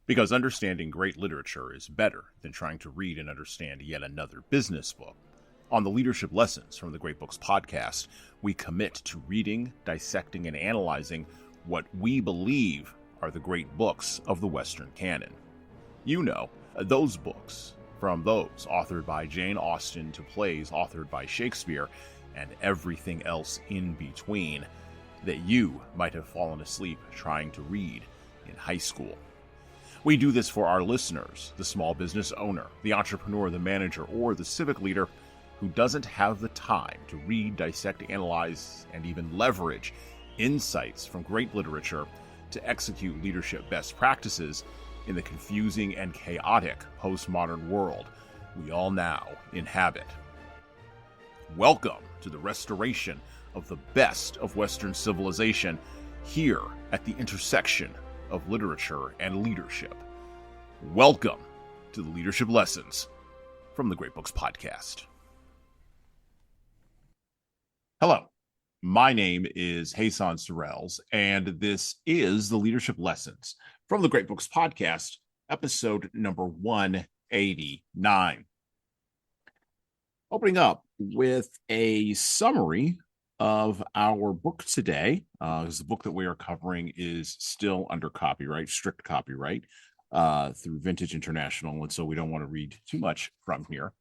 Because understanding great literature is better than trying to read and understand yet another business book. On the Leadership Lessons from the Great Books podcast, we commit to reading, dissecting, and analyzing what we believe are the great books of the Western canon. You know, those books, from those authored by Jane Austen to plays authored by Shakespeare, and everything else in between, that you might have fallen asleep trying to read in high school. We do this for our listeners, the small business owner, the entrepreneur, the manager, or the civic leader who doesn't have the time to read, dissect, analyze, and even leverage insights from great literature to execute leadership best practices in the confusing and chaotic postmodern world we all now inhabit. Welcome to the restoration of the best of Western civilization here at the intersection of literature and leadership. Welcome to the Leadership Lessons from the Great Books podcast. Hello, my name is Jesan Sorrells, and this is the Leadership Lessons from the Great Books podcast, episode number 189. Opening up with a summary of our book today, because the book that we are covering is still under copyright, strict copyright, through Vintage International, and so we don't want to read too much from here.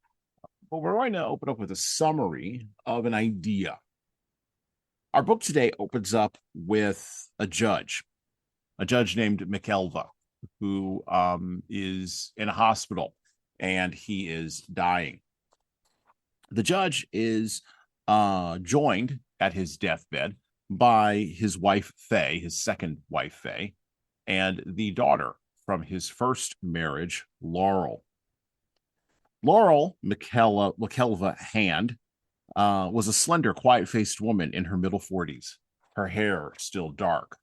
But we're going to open up with a summary of an idea. Our book today opens up with a judge named McKelva, who is in a hospital, and he is dying. The judge is joined at his deathbed by his wife, Faye, his second wife, Faye, and the daughter from his first marriage, Laurel. Laurel McKelva Hand was a slender, quiet-faced woman in her middle 40s, her hair still dark.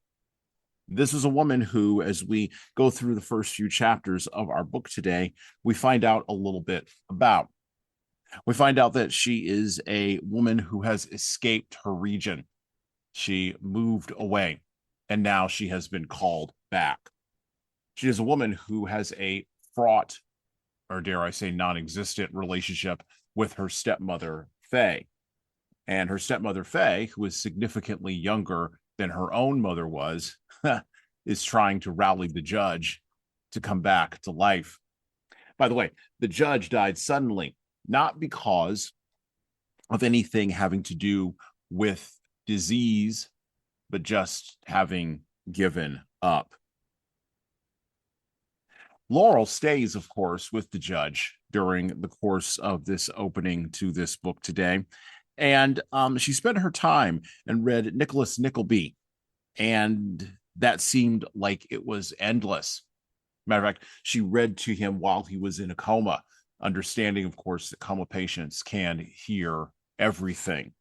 This is a woman who, as we go through the first few chapters of our book today, we find out a little bit about. We find out that she is a woman who has escaped her region. She moved away, and now she has been called back. She is a woman who has a fraught, or dare I say non-existent, relationship with her stepmother, Faye. And her stepmother, Faye, who is significantly younger than her own mother was, is trying to rally the judge to come back to life. By the way, the judge died suddenly, not because of anything having to do with disease, but just having given up. Laurel stays, of course, with the judge during the course of this opening to this book today. And she spent her time and read Nicholas Nickleby, and that seemed like it was endless. Matter of fact, she read to him while he was in a coma, understanding, of course, that coma patients can hear everything.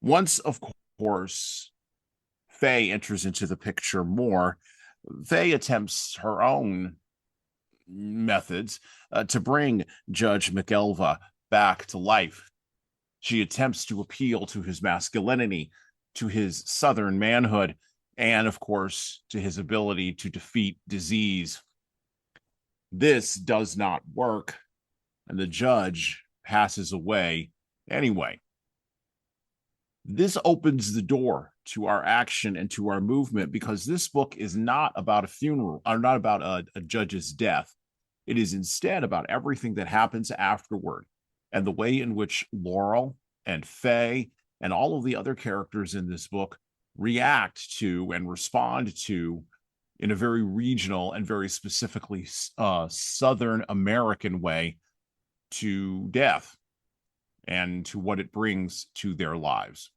Once, of course, Faye enters into the picture more, Faye attempts her own methods to bring Judge McKelva back to life. She attempts to appeal to his masculinity, to his Southern manhood, and, of course, to his ability to defeat disease. This does not work, and the judge passes away anyway. This opens the door to our action and to our movement, because this book is not about a funeral, or not about a judge's death. It is instead about everything that happens afterward, and the way in which Laurel and Faye and all of the other characters in this book react to and respond to, in a very regional and very specifically Southern American way, to death and to what it brings to their lives.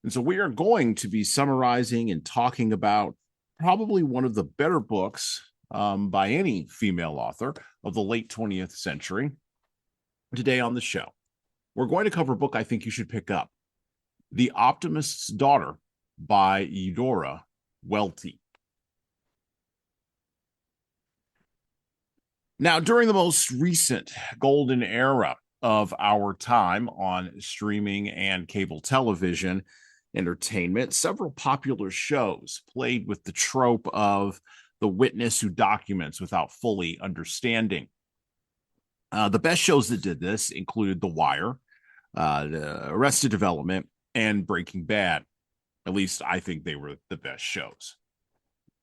And so we are going to be summarizing and talking about probably one of the better books by any female author of the late 20th century today on the show. We're going to cover a book I think you should pick up, The Optimist's Daughter by Eudora Welty. Now, during the most recent golden era of our time on streaming and cable television entertainment, several popular shows played with the trope of the witness who documents without fully understanding. The best shows that did this included The Wire, Arrested Development, and Breaking Bad. At least I think they were the best shows.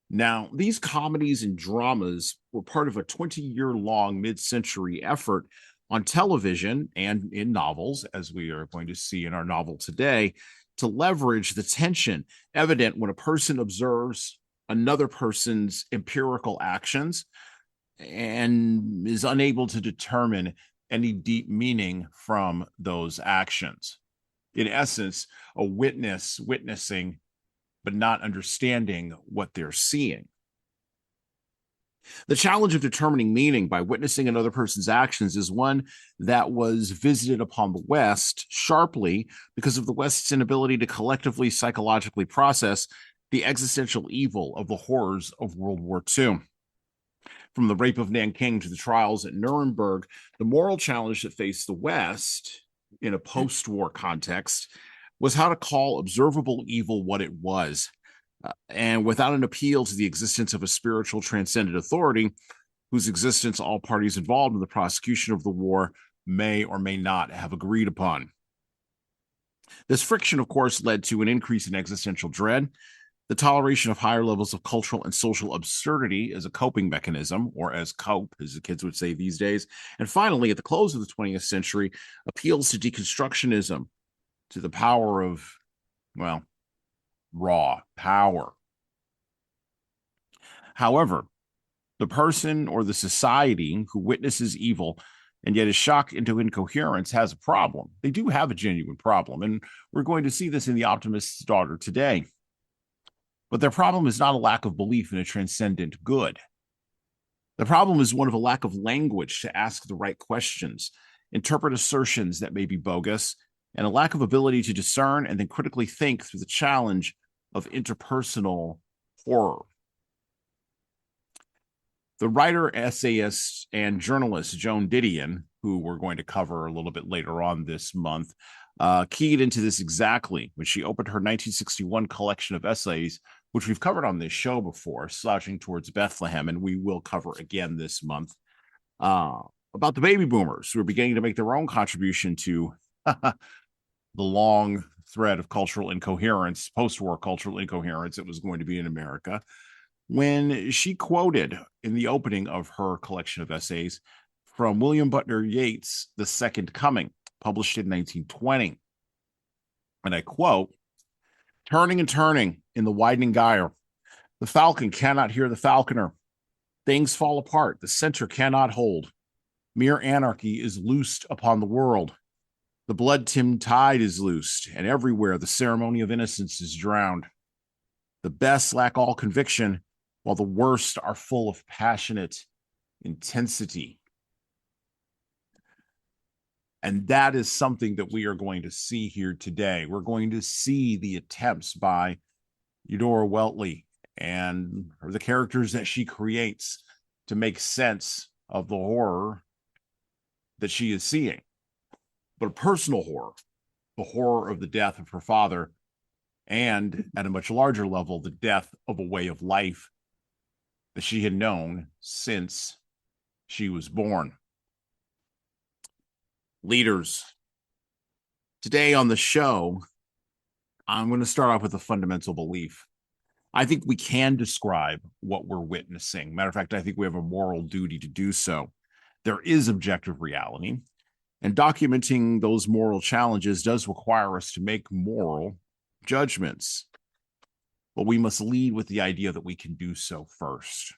Now, these comedies and dramas were part of a 20-year-long mid-century effort on television and in novels, as we are going to see in our novel today, to leverage the tension evident when a person observes another person's empirical actions and is unable to determine any deep meaning from those actions. In essence, a witness witnessing but not understanding what they're seeing. The challenge of determining meaning by witnessing another person's actions is one that was visited upon the West sharply because of the West's inability to collectively psychologically process the existential evil of the horrors of World War II. From the rape of Nanking to the trials at Nuremberg, the moral challenge that faced the West in a post-war context was how to call observable evil what it was, and without an appeal to the existence of a spiritual transcendent authority whose existence all parties involved in the prosecution of the war may or may not have agreed upon. This friction, of course, led to an increase in existential dread, the toleration of higher levels of cultural and social absurdity as a coping mechanism, or as cope, as the kids would say these days, and finally, at the close of the 20th century, appeals to deconstructionism, to the power of, well, raw power. However, the person or the society who witnesses evil and yet is shocked into incoherence has a problem. They do have a genuine problem, and we're going to see this in The Optimist's Daughter today. But their problem is not a lack of belief in a transcendent good. The problem is one of a lack of language to ask the right questions, interpret assertions that may be bogus, and a lack of ability to discern and then critically think through the challenge of interpersonal horror. The writer, essayist, and journalist Joan Didion, who we're going to cover a little bit later on this month, keyed into this exactly when she opened her 1961 collection of essays, which we've covered on this show before, Slouching Towards Bethlehem, and we will cover again this month, about the baby boomers who are beginning to make their own contribution to the long thread of cultural incoherence, post-war cultural incoherence it was going to be in America, when she quoted in the opening of her collection of essays from William Butler Yeats' The Second Coming, published in 1920. And I quote, "Turning and turning in the widening gyre, the falcon cannot hear the falconer. Things fall apart, the center cannot hold. Mere anarchy is loosed upon the world. The blood-timmed tide is loosed, and everywhere the ceremony of innocence is drowned. The best lack all conviction, while the worst are full of passionate intensity." And that is something that we are going to see here today. We're going to see the attempts by Eudora Welty and the characters that she creates to make sense of the horror that she is seeing. But a personal horror, the horror of the death of her father, and at a much larger level, the death of a way of life that she had known since she was born. Leaders, today on the show, I'm going to start off with a fundamental belief. I think we can describe what we're witnessing. Matter of fact, I think we have a moral duty to do so. There is objective reality, and documenting those moral challenges does require us to make moral judgments. But we must lead with the idea that we can do so first.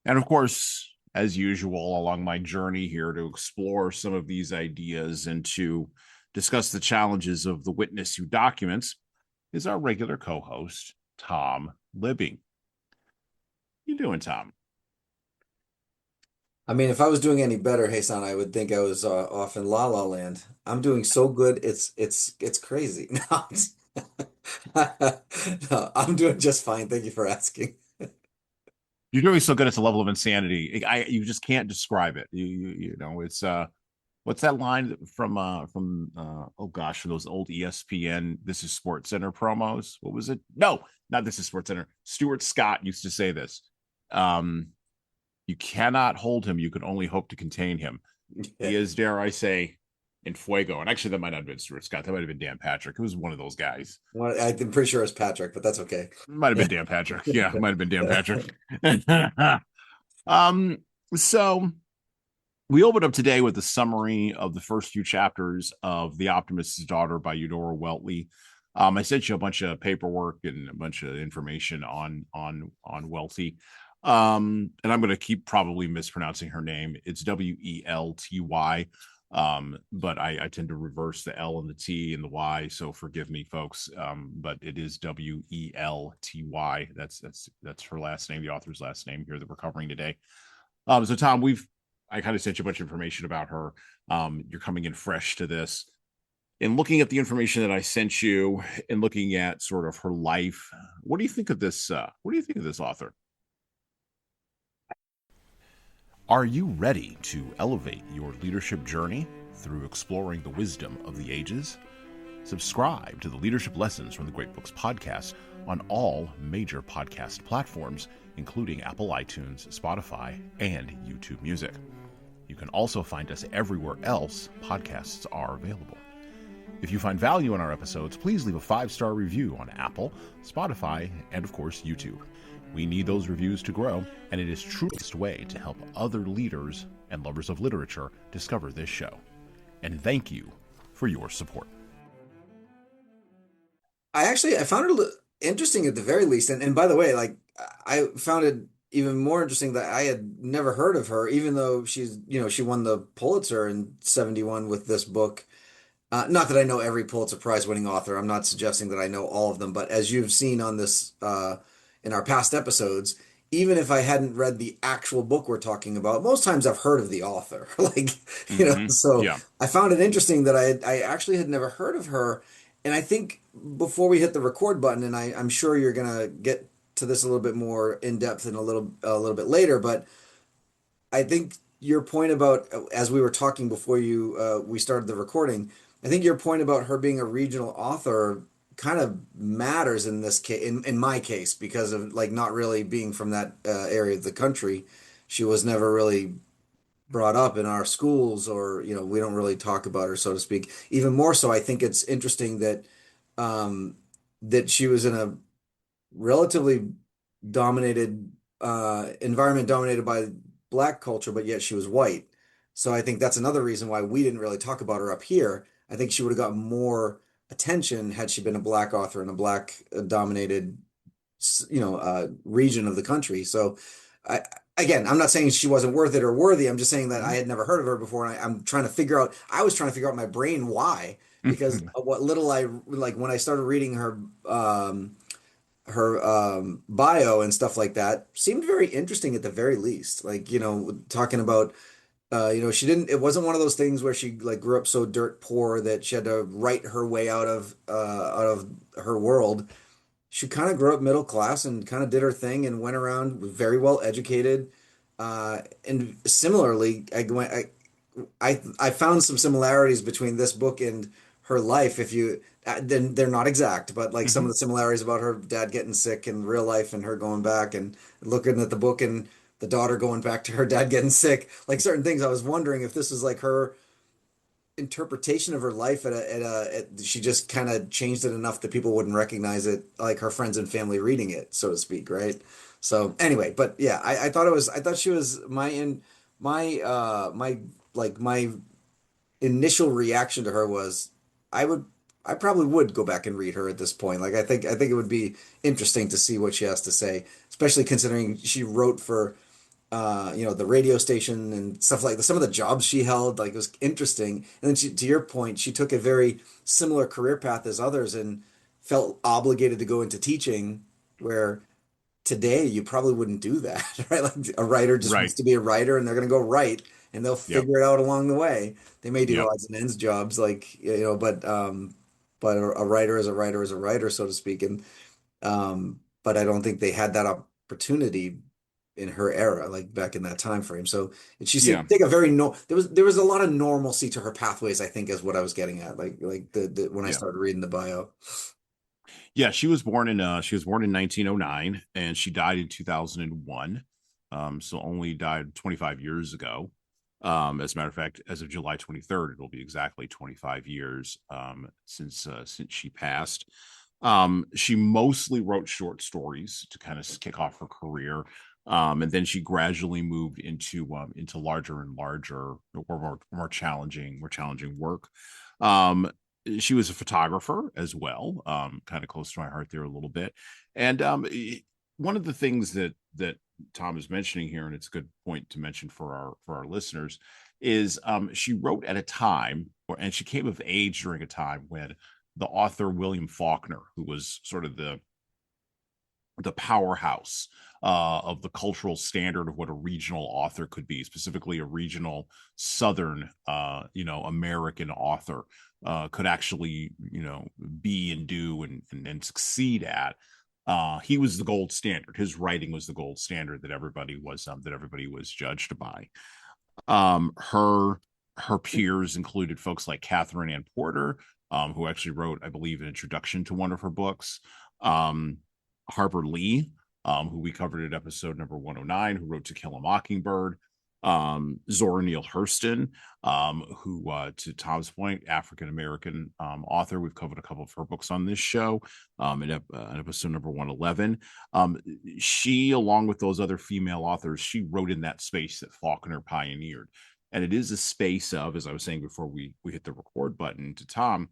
And of course, as usual, along my journey here to explore some of these ideas and to discuss the challenges of the witness who documents is our regular co-host, Tom Libby. How you doing, Tom? I mean, if I was doing any better, Hassan, I would think I was off in La La Land. I'm doing so good, it's crazy. No, I'm doing just fine. Thank you for asking. You're doing so good. It's a level of insanity. You just can't describe it. You know, it's What's that line from oh gosh, from those old ESPN This is Sports Center promos? What was it? No, not This is Sports Center. Stuart Scott used to say this. Um, you cannot hold him, you can only hope to contain him. He is, dare I say, in fuego. And actually, that might not have been Stuart Scott. That might have been Dan Patrick. It was one of those guys. Well, I'm pretty sure it's Patrick, but that's okay. It might have Yeah. been Dan Patrick. Yeah, it might have been Dan Patrick. um, so we opened up today with a summary of the first few chapters of The Optimist's Daughter by Eudora Welty. I sent you a bunch of paperwork and a bunch of information on Welty. And I'm going to keep probably mispronouncing her name. It's Welty. But I tend to reverse the L and the T and the Y, so forgive me, folks. But it is Welty. That's her last name, the author's last name here that we're covering today. So Tom, I kind of sent you a bunch of information about her. You're coming in fresh to this. In looking at the information that I sent you and looking at sort of her life, what do you think of this? What do you think of this author? Are you ready to elevate your leadership journey through exploring the wisdom of the ages? Subscribe to the Leadership Lessons from the Great Books podcast on all major podcast platforms, including Apple iTunes, Spotify, and YouTube Music. You can also find us everywhere else podcasts are available. If you find value in our episodes, please leave a 5-star review on Apple, Spotify, and of course, YouTube. We need those reviews to grow, and it is truly the best way to help other leaders and lovers of literature discover this show. And thank you for your support. I found it interesting at the very least, and by the way, like I found it even more interesting that I had never heard of her, even though she won the Pulitzer in '71 with this book. Not that I know every Pulitzer Prize winning author. I'm not suggesting that I know all of them, but as you've seen on this in our past episodes, even if I hadn't read the actual book we're talking about, most times I've heard of the author. Like, Mm-hmm. so Yeah. I found it interesting that I actually had never heard of her. And I think before we hit the record button, and I'm sure you're gonna get to this a little bit more in depth and a little bit later, but I think your point about as we were talking before we started the recording, I think your point about her being a regional author kind of matters in this case, in my case, because of like not really being from that area of the country. She was never really brought up in our schools, or we don't really talk about her, so to speak. Even more so, I think it's interesting um, that she was in a relatively dominated environment dominated by black culture, but yet she was white. So I think that's another reason why we didn't really talk about her up here. I think she would have got more attention had she been a black author in a black dominated, region of the country. So I, again, I'm not saying she wasn't worth it or worthy. I'm just saying that I had never heard of her before, and I'm trying to figure out. I was trying to figure out in my brain why, because of what little I like when I started reading her bio and stuff like that seemed very interesting at the very least. Like, talking about she didn't it wasn't one of those things where she like grew up so dirt poor that she had to write her way out of her world. She kind of grew up middle class and kind of did her thing and went around very well educated. And similarly, I found some similarities between this book and her life. If you then they're not exact, but like some Mm-hmm. of the similarities about her dad getting sick in real life and her going back and looking at the book and the daughter going back to her dad getting sick, like certain things. I was wondering if this was like her interpretation of her life she just kind of changed it enough that people wouldn't recognize it, like her friends and family reading it, so to speak, right? So anyway, but yeah, I thought she was my initial reaction to her was I would I probably would go back and read her at this point. Like I think it would be interesting to see what she has to say, especially considering she wrote for the radio station and stuff like that. Some of the jobs she held, like, it was interesting. And then to your point, she took a very similar career path as others and felt obligated to go into teaching, where today you probably wouldn't do that, right? Like a writer just wants Right. to be a writer and they're going to go write and they'll Yep. figure it out along the way. They may do Yep. odds and ends jobs, like, but a writer is a writer is a writer, so to speak. And but I don't think they had that opportunity in her era, like back in that time frame. So she seemed Yeah, to take a very no there was a lot of normalcy to her pathways, I think is what I was getting at. Like the when I yeah. started reading the bio. Yeah, she was born in 1909 and she died in 2001. So only died 25 years ago. As a matter of fact, as of July 23rd, it'll be exactly 25 years since she passed. She mostly wrote short stories to kind of kick off her career. And then she gradually moved into larger and larger, more challenging work. Um, she was a photographer as well, kind of close to my heart there a little bit. And one of the things that Tom is mentioning here, and it's a good point to mention for our listeners, is she wrote at a time, and she came of age during a time when the author William Faulkner, who was sort of the powerhouse of the cultural standard of what a regional author could be, specifically a regional Southern, American author could actually, be and do and succeed at. He was the gold standard. His writing was the gold standard that everybody was judged by. Her peers included folks like Catherine Ann Porter, who actually wrote, I believe, an introduction to one of her books. Um, Harper Lee, who we covered at episode number 109, who wrote To Kill a Mockingbird. Zora Neale Hurston, who, to Tom's point, African American author. We've covered a couple of her books on this show in episode number 111. She, along with those other female authors, she wrote in that space that Faulkner pioneered. And it is a space of, as I was saying before we hit the record button to Tom,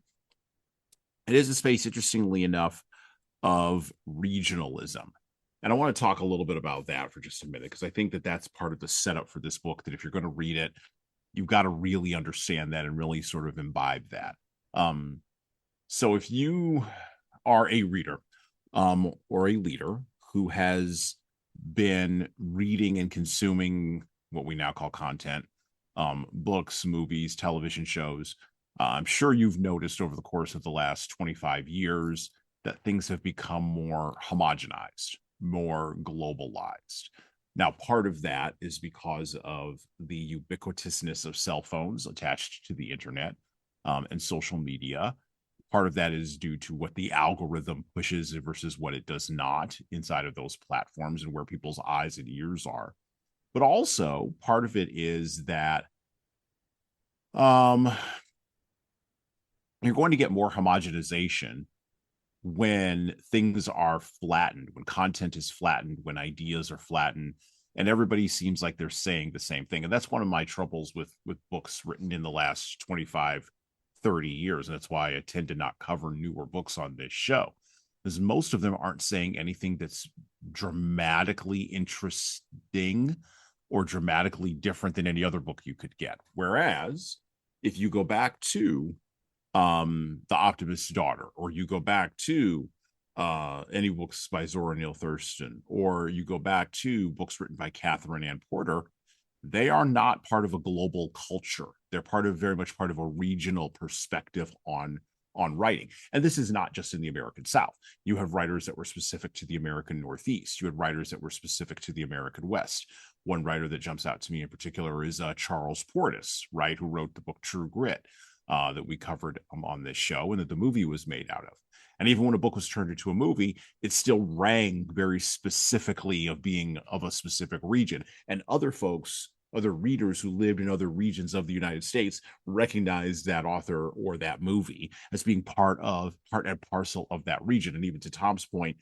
it is a space, interestingly enough, of regionalism. And I want to talk a little bit about that for just a minute, because I think that that's part of the setup for this book, that if you're going to read it, you've got to really understand that and really sort of imbibe that. Um, so if you are a reader or a leader who has been reading and consuming what we now call content, books, movies, television shows, I'm sure you've noticed over the course of the last 25 years that things have become more homogenized, more globalized. Now, part of that is because of the ubiquitousness of cell phones attached to the internet and social media. Part of that is due to what the algorithm pushes versus what it does not inside of those platforms and where people's eyes and ears are. But also, part of it is that um, you're going to get more homogenization when things are flattened, when content is flattened, when ideas are flattened, and everybody seems like they're saying the same thing. And that's one of my troubles with books written in the last 25, 30 years. And that's why I tend to not cover newer books on this show, because most of them aren't saying anything that's dramatically interesting or dramatically different than any other book you could get. Whereas if you go back to The Optimist's Daughter, or you go back to any books by Zora Neale Hurston, or you go back to books written by Catherine Ann Porter, they are not part of a global culture. They're very much part of a regional perspective on writing. And this is not just in the American South. You have writers that were specific to the American Northeast. You had writers that were specific to the American West. One writer that jumps out to me in particular is Charles Portis, right, who wrote the book True Grit. That we covered on this show and that the movie was made out of. And even when a book was turned into a movie, it still rang very specifically of being of a specific region. And other folks, other readers who lived in other regions of the United States recognized that author or that movie as being part and parcel of that region. And even to Tom's point,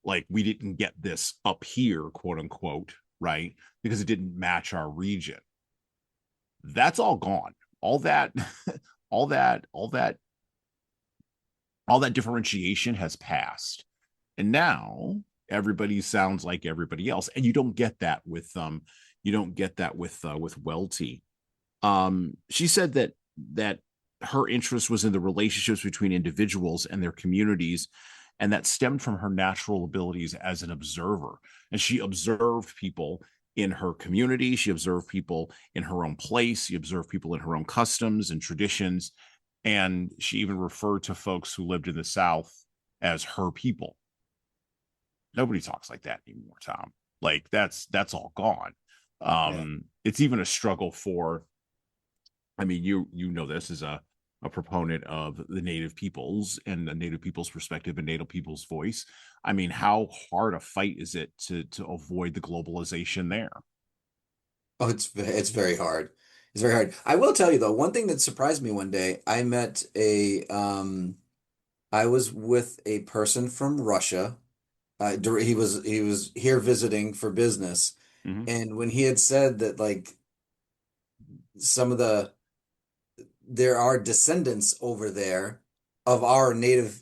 like, we didn't get this up here, quote unquote, right? Because it didn't match our region. That's all gone. All that all that all that all that differentiation has passed, and now everybody sounds like everybody else, and you don't get that with Welty. She said that her interest was in the relationships between individuals and their communities, and that stemmed from her natural abilities as an observer. And she observed people in her community, she observed people in her own place, she observed people in her own customs and traditions, and she even referred to folks who lived in the South as her people. Nobody talks like that anymore, Tom. Like that's all gone. Yeah. It's even a struggle for, I mean, you know this as a proponent of the native peoples and the native people's perspective and native people's voice. I mean, how hard a fight is it to avoid the globalization there? Oh, it's very hard. It's very hard. I will tell you though, one thing that surprised me one day, I was with a person from Russia. He was here visiting for business, Mm-hmm. and when he had said that like some of there are descendants over there of our native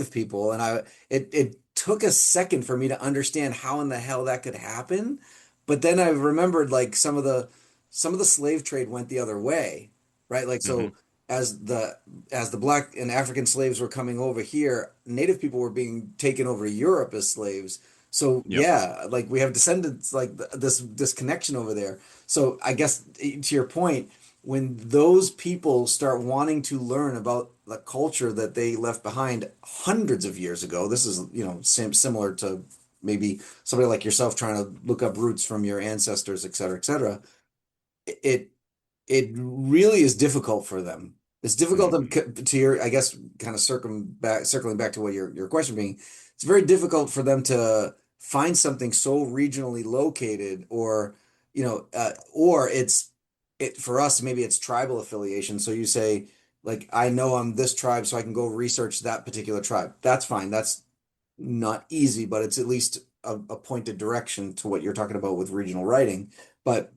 people, and it took a second for me to understand how in the hell that could happen, but then I remembered like some of the slave trade went the other way, right? Like Mm-hmm. so as the black and African slaves were coming over here, native people were being taken over to Europe as slaves. So Yep. yeah, like we have descendants like this connection over there. So I guess to your point, when those people start wanting to learn about the culture that they left behind hundreds of years ago, this is, similar to maybe somebody like yourself trying to look up roots from your ancestors, et cetera, et cetera. It it really is difficult for them. It's difficult Mm-hmm. to your, I guess, kind of circling back to what your question being. It's very difficult for them to find something so regionally located, or it for us maybe it's tribal affiliation. So you say like, I know I'm this tribe, so I can go research that particular tribe. That's fine. That's not easy, but it's at least a pointed direction to what you're talking about with regional writing. But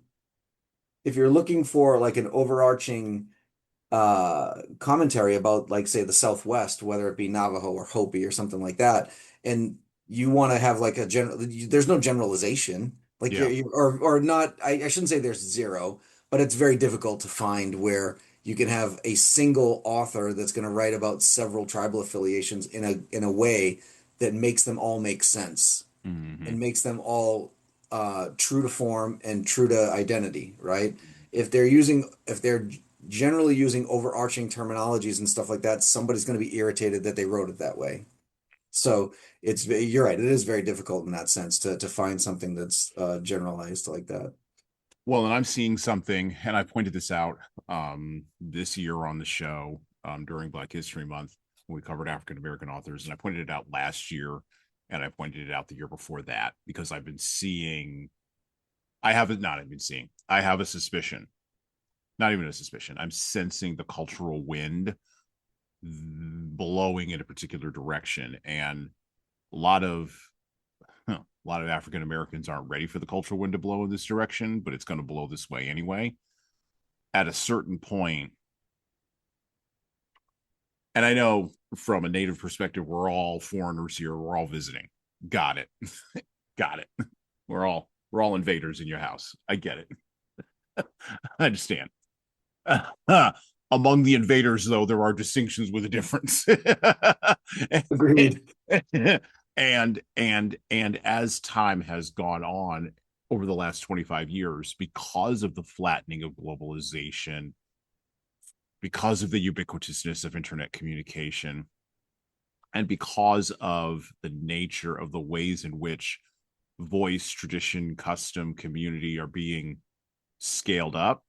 if you're looking for like an overarching commentary about like say the Southwest, whether it be Navajo or Hopi or something like that, and you want to have like a general, there's no generalization, like Yeah. or not. I shouldn't say there's zero, but it's very difficult to find where you can have a single author that's going to write about several tribal affiliations in a way that makes them all make sense Mm-hmm. and makes them all true to form and true to identity, right? If they're generally using overarching terminologies and stuff like that, somebody's going to be irritated that they wrote it that way. So you're right. It is very difficult in that sense to find something that's generalized like that. Well, and I'm seeing something, and I pointed this out this year on the show during Black History Month when we covered African American authors, and I pointed it out last year, and I pointed it out the year before that because I've been seeing. I haven't not even seeing. I have a suspicion, not even a suspicion. I'm sensing the cultural wind blowing in a particular direction, and a lot of a lot of African Americans aren't ready for the cultural wind to blow in this direction, but it's going to blow this way anyway. At a certain point, and I know from a native perspective, we're all foreigners here, we're all visiting. Got it. Got it. We're all invaders in your house. I get it. I understand. Among the invaders, though, there are distinctions with a difference. Agreed. And as time has gone on over the last 25 years, because of the flattening of globalization, because of the ubiquitousness of internet communication, and because of the nature of the ways in which voice, tradition, custom, community are being scaled up,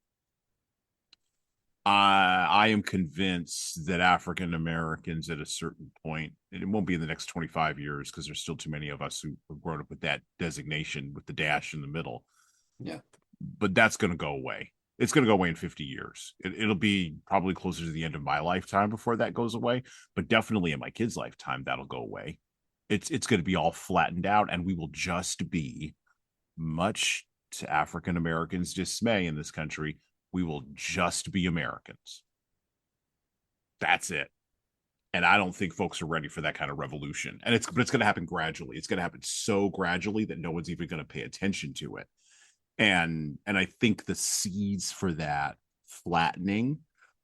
I am convinced that African Americans at a certain point, and it won't be in the next 25 years because there's still too many of us who have grown up with that designation with the dash in the middle, Yeah. but that's going to go away. It's going to go away in 50 years. It'll be probably closer to the end of my lifetime before that goes away, but definitely in my kids' lifetime, that'll go away. It's going to be all flattened out, and we will just be, much to African Americans' dismay in this country, we will just be Americans. That's it. And I don't think folks are ready for that kind of revolution. And it's going to happen gradually. It's going to happen so gradually that no one's even going to pay attention to it. And I think the seeds for that flattening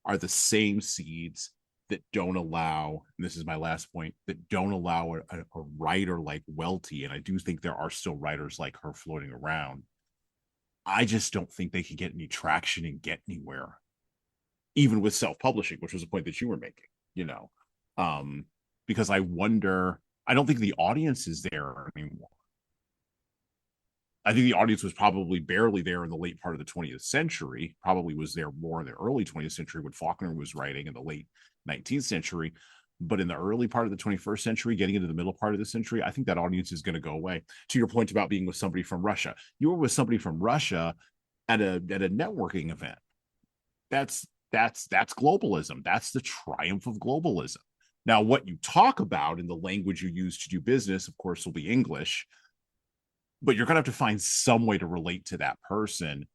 are the same seeds that don't allow, and this is my last point, that don't allow a writer like Welty, and I do think there are still writers like her floating around. I just don't think they can get any traction and get anywhere, even with self-publishing, which was a point that you were making, you know. Um, because I wonder, I don't think the audience is there anymore. I think the audience was probably barely there in the late part of the 20th century, probably was there more in the early 20th century when Faulkner was writing in the late 19th century. But in the early part of the 21st century, getting into the middle part of the century, I think that audience is going to go away. To your point about being with somebody from Russia, you were with somebody from Russia at a networking event. That's globalism. That's the triumph of globalism. Now, what you talk about in the language you use to do business, of course, will be English, but you're going to have to find some way to relate to that person.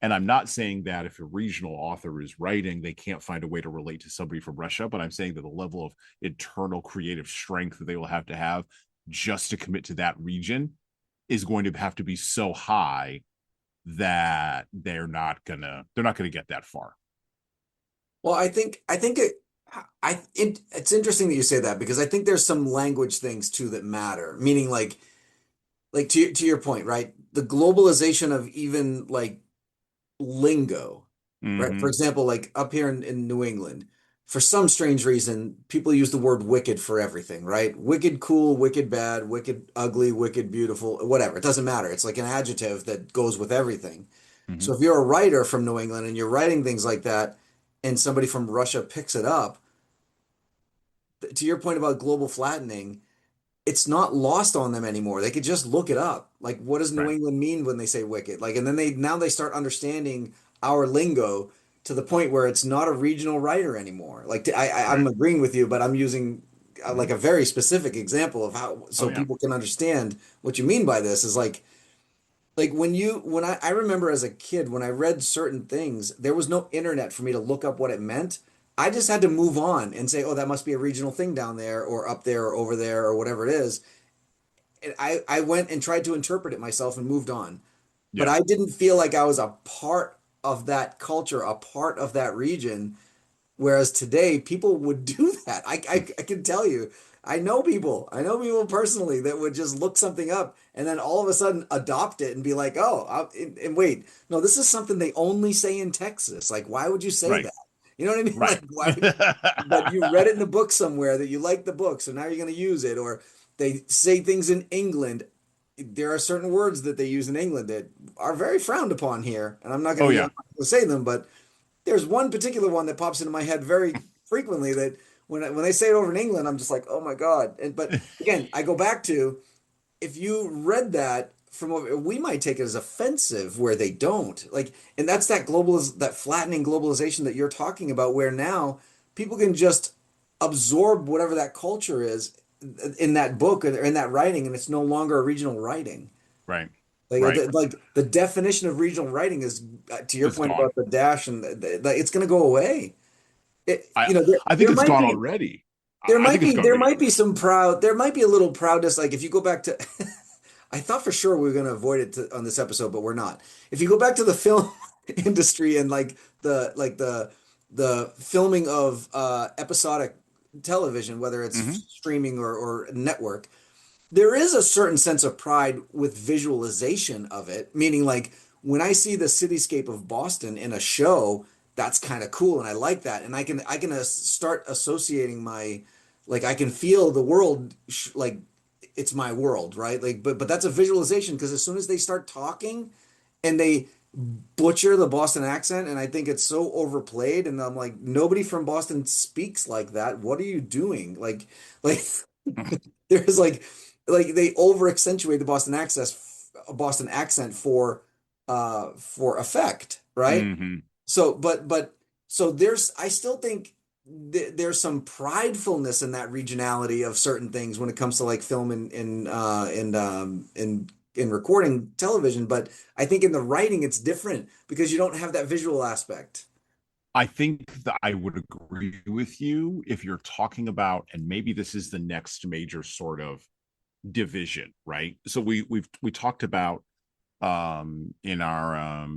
And I'm not saying that if a regional author is writing, they can't find a way to relate to somebody from Russia, but I'm saying that the level of internal creative strength that they will have to have just to commit to that region is going to have to be so high that they're not gonna get that far. Well, it's interesting that you say that because I think there's some language things too that matter. Meaning like to your point, right? The globalization of even like lingo, right? For Mm-hmm. example, like up here in New England, for some strange reason, people use the word wicked for everything, right? Wicked cool, wicked bad, wicked ugly, wicked beautiful, whatever. It doesn't matter. It's like an adjective that goes with everything. Mm-hmm. So if you're a writer from New England and you're writing things like that, and somebody from Russia picks it up, to your point about global flattening, it's not lost on them anymore. They could just look it up. Like, what does New Right. England mean when they say wicked? Like, and then they start understanding our lingo to the point where it's not a regional writer anymore. Like, I'm Right. agreeing with you, but I'm using Mm-hmm. like a very specific example of how Oh so yeah. people can understand what you mean by this is like when I remember as a kid when I read certain things, there was no internet for me to look up what it meant. I just had to move on and say, oh, that must be a regional thing down there or up there or over there or whatever it is. And I went and tried to interpret it myself and moved on. But Yeah. I didn't feel like I was a part of that culture, a part of that region. Whereas today, people would do that. I can tell you, I know people personally that would just look something up and then all of a sudden adopt it and be like, oh, and wait, no, this is something they only say in Texas. Like, why would you say Right. that? You know what I mean? Right. Like, why would, but you read it in the book somewhere that you like the book, so now you're going to use it. Or they say things in England. There are certain words that they use in England that are very frowned upon here, and Oh I'm yeah. not going to say them, but there's one particular one that pops into my head very frequently that when they say it over in England, I'm just like, oh my God. And but again, I go back to if you read that from over, we might take it as offensive where they don't. Like, and that's that flattening globalization that you're talking about, where now people can just absorb whatever that culture is in that book or in that writing, and it's no longer a regional writing. Right. Right. Like the definition of regional writing is, to your It's point gone. about the dash and it's going to go away. I You know, I think there it's might gone be already. I think it's gone there already. might be some proud there might be a little proudness. Like if you go back to, I thought for sure we were going to avoid it on this episode, but we're not. If you go back to the film industry and the filming of episodic television, whether it's Mm-hmm. streaming or network, there is a certain sense of pride with visualization of it, meaning like when I see the cityscape of Boston in a show, that's kind of cool and I like that. And I can start associating my like I can feel the world like it's my world, right? Like but that's a visualization because as soon as they start talking and they butcher the Boston accent and I think it's so overplayed and I'm like nobody from Boston speaks like that. What are you doing? Like there's like they over accentuate the Boston accent for effect, right? Mm-hmm. So so there's I still think there's some pridefulness in that regionality of certain things when it comes to like film and in recording television, but I think in the writing it's different because you don't have that visual aspect. I think that I would agree with you if you're talking about, and maybe this is the next major sort of division, right? So we talked about in our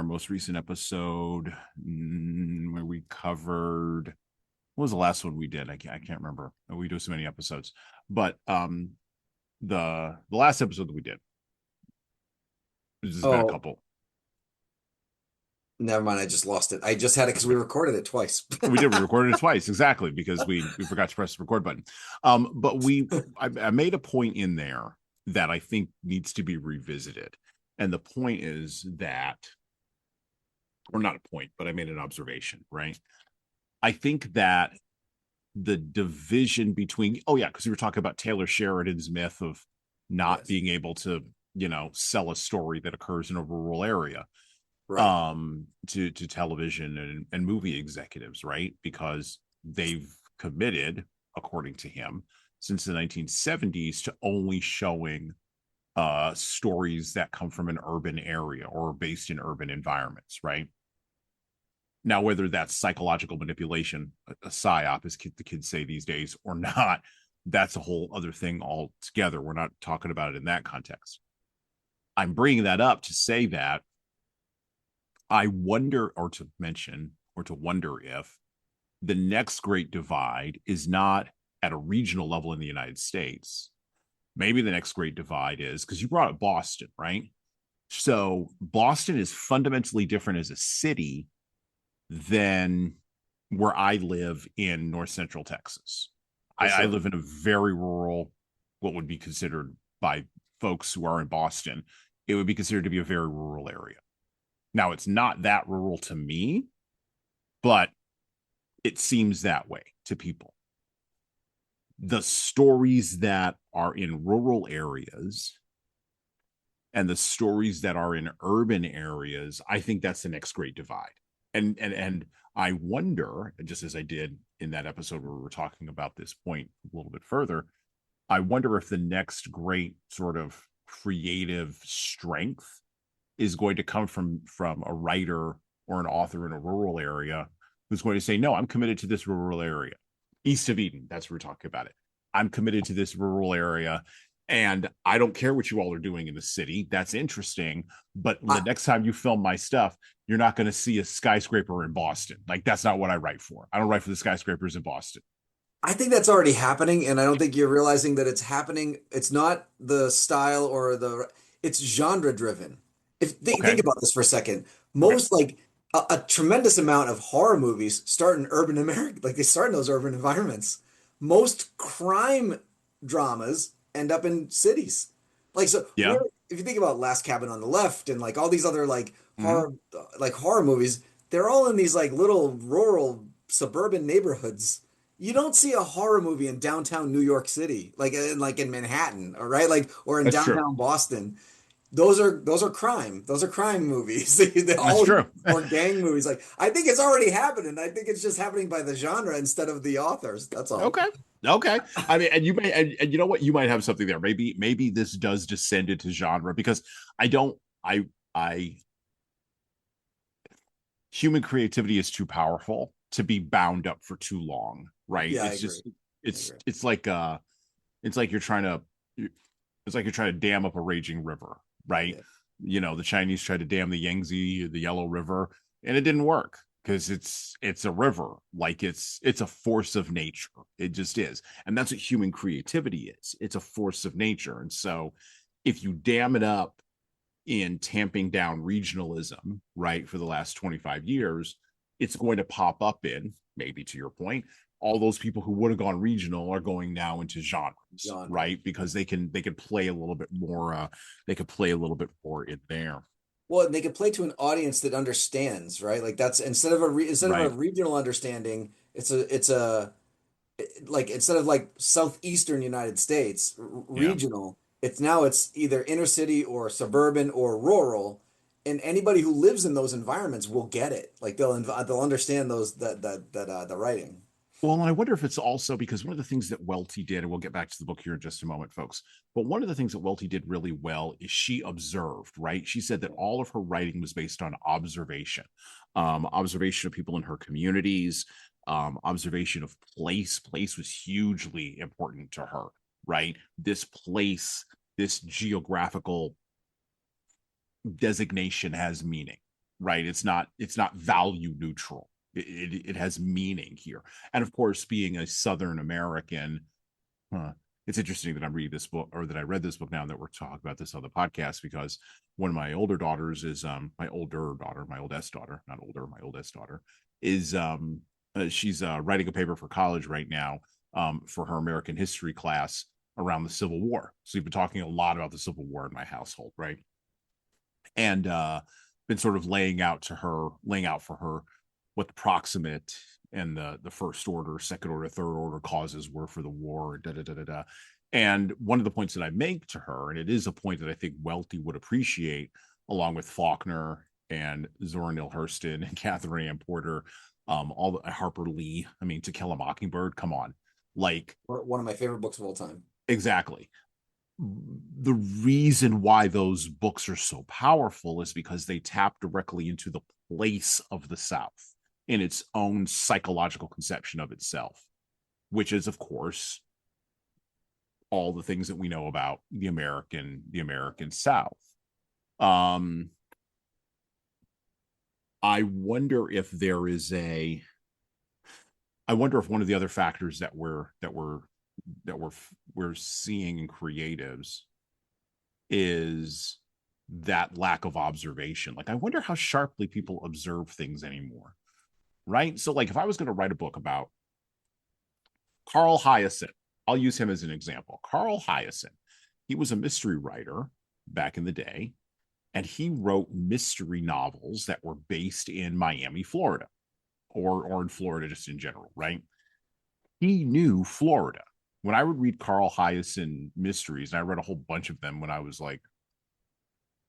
most recent episode where we covered what was the last one we did? I can't remember. We do so many episodes, but the last episode that we did, there's been a Oh, couple. never mind. I just lost it. I just had it because we recorded it twice. We recorded it twice exactly because we forgot to press the record button. But I made a point in there that I think needs to be revisited, And the point is that, or not a point, but I made an observation, right? I think that the division between, oh yeah, because we were talking about Taylor Sheridan's myth of not Yes. being able to, sell a story that occurs in a rural area Right. to television and movie executives, right? Because they've committed, according to him, since the 1970s to only showing stories that come from an urban area or based in urban environments, right? Now, whether that's psychological manipulation, a psyop, as the kids say these days, or not, that's a whole other thing altogether. We're not talking about it in that context. I'm bringing that up to say that I wonder, or to mention, or to wonder if the next great divide is not at a regional level in the United States. Maybe the next great divide is because you brought up Boston, right? So Boston is fundamentally different as a city than where I live in north central Texas. For I sure. live in a very rural, what would be considered by folks who are in Boston, it would be considered to be a very rural area. Now, it's not that rural to me, but it seems that way to people. The stories that are in rural areas and the stories that are in urban areas, I think that's the next great divide. And I wonder, just as I did in that episode where we were talking about this point a little bit further, I wonder if the next great sort of creative strength is going to come from a writer or an author in a rural area who's going to say, no, I'm committed to this rural area. East of Eden, that's what we're talking about it. I'm committed to this rural area. And I don't care what you all are doing in the city. That's interesting. But the I, next time you film my stuff, you're not going to see a skyscraper in Boston. Like, that's not what I write for. I don't write for the skyscrapers in Boston. I think that's already happening, and I don't think you're realizing that it's happening. It's not the style or it's genre driven. If think Okay. about this for a second, Okay. most like a tremendous amount of horror movies start in urban America, like they start in those urban environments. Most crime dramas end up in cities. Like so, Yeah. where if you think about Last Cabin on the Left and like all these other Mm-hmm. horror movies, they're all in these like little rural suburban neighborhoods. You don't see a horror movie in downtown New York City, like in Manhattan, all right, like or in That's true. downtown Boston. Those are crime. Those are crime movies. They That's all true. or gang movies. Like I think it's already happening. I think it's just happening by the genre instead of the authors. That's all. Okay. Okay. I mean, and you may, and you know what, you might have something there. Maybe this does descend into genre because I don't, I, human creativity is too powerful to be bound up for too long, right? Yeah, I It's agree. just, I it's, agree. it's like, it's like you're trying to, it's like you're trying to dam up a raging river, right? Yeah. The Chinese tried to dam the Yangtze, the Yellow River, and it didn't work because it's a river, like it's a force of nature. It just is, and that's what human creativity is. It's a force of nature, and so if you dam it up in tamping down regionalism, right, for the last 25 years, it's going to pop up in, maybe to your point, all those people who would have gone regional are going now into genres, Genre. right? Because they can play a little bit more they could play a little bit more in there. Well, and they can play to an audience that understands, right? Like that's instead of a Right. regional understanding, it's a like instead of like southeastern United States Yeah. regional, it's either inner city or suburban or rural, and anybody who lives in those environments will get it. Like they'll understand those the writing. Well, I wonder if it's also because one of the things that Welty did, and we'll get back to the book here in just a moment, folks. But one of the things that Welty did really well is she observed, right? She said that all of her writing was based on observation, observation of people in her communities, observation of place. Place was hugely important to her, right? This place, this geographical designation has meaning, right? It's not value neutral. It has meaning here. And of course, being a Southern American, it's interesting that I'm reading this book or that I read this book now and that we're talking about this on the podcast because one of my older daughters is my older daughter, my oldest daughter, not older, my oldest daughter is she's writing a paper for college right now for her American history class around the Civil War. So we've been talking a lot about the Civil War in my household, right? and been sort of laying out for her what the proximate and the first order, second order, third order causes were for the war. Da da da da da. And one of the points that I make to her, and it is a point that I think Welty would appreciate, along with Faulkner and Zora Neale Hurston and Catherine Ann Porter, all the Harper Lee. I mean, To Kill a Mockingbird. Come on, like One of my favorite books of all time. exactly. The reason why those books are so powerful is because they tap directly into the place of the South in its own psychological conception of itself, which is, of course, all the things that we know about the American South. Um, I wonder if there is a. I wonder if one of the other factors that we're seeing in creatives is that lack of observation. Like, I wonder how sharply people observe things anymore, right? So, like, if I was going to write a book about Carl Hyacin, I'll use him as an example. Carl Hyacin, he was a mystery writer back in the day, and he wrote mystery novels that were based in Miami, Florida, or in Florida just in general, right? He knew Florida. When I would read Carl Hyacin mysteries, and I read a whole bunch of them when I was like,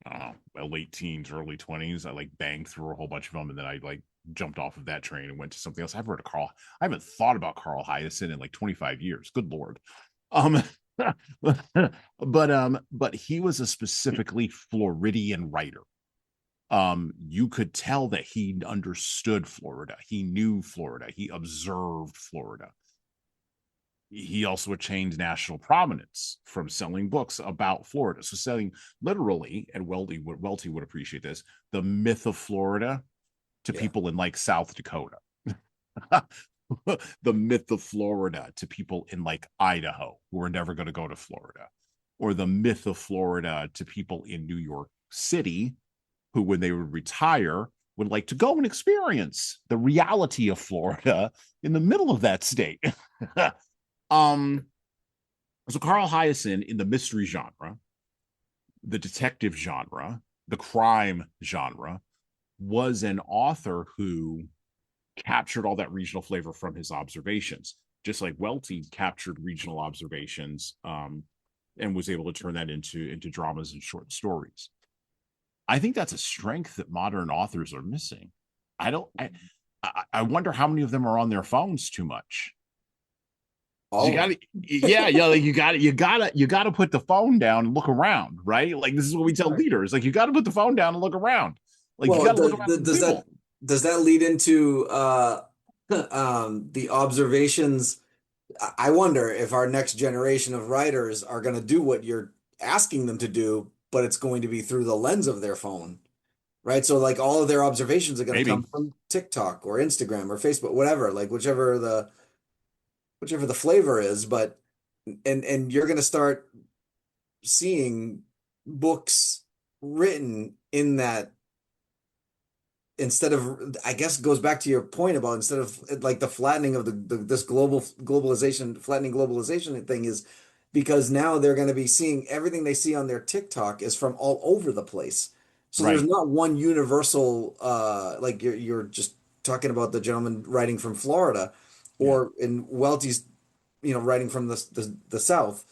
I don't know, late teens, early 20s, I like banged through a whole bunch of them, and then I like jumped off of that train and went to something else. I haven't thought about Carl Hyacin in like 25 years. Good Lord. Um, but he was a specifically Floridian writer. You could tell that he understood Florida. He knew Florida. He observed Florida. He also attained national prominence from selling books about Florida. So selling literally, and Welty would appreciate this, the myth of Florida to Yeah. people in like South Dakota. The myth of Florida to people in like Idaho who are never going to go to Florida. Or the myth of Florida to people in New York City who, when they would retire, would like to go and experience the reality of Florida in the middle of that state. um, so Carl Hyacin in the mystery genre, the detective genre, the crime genre, was an author who captured all that regional flavor from his observations, just like Welty captured regional observations, and was able to turn that into dramas and short stories. I think that's a strength that modern authors are missing. I don't. I wonder how many of them are on their phones too much. You All of got them. to, yeah, like you got to put the phone down and look around, right? Like, this is what we tell Right. leaders. Like, you got to put the phone down and look around. Like, you Well, got to look around for does that people. lead into the observations? I wonder if our next generation of writers are going to do what you're asking them to do, but it's going to be through the lens of their phone, right? So like all of their observations are going to come Maybe. from TikTok or Instagram or Facebook, whatever, like whichever the flavor is, but and you're going to start seeing books written in that instead of, I guess it goes back to your point about instead of like the flattening of this flattening globalization thing is because now they're going to be seeing everything they see on their TikTok is from all over the place. So there's Right. not one universal like you're just talking about the gentleman writing from Florida Yeah. or in Welty's writing from the South.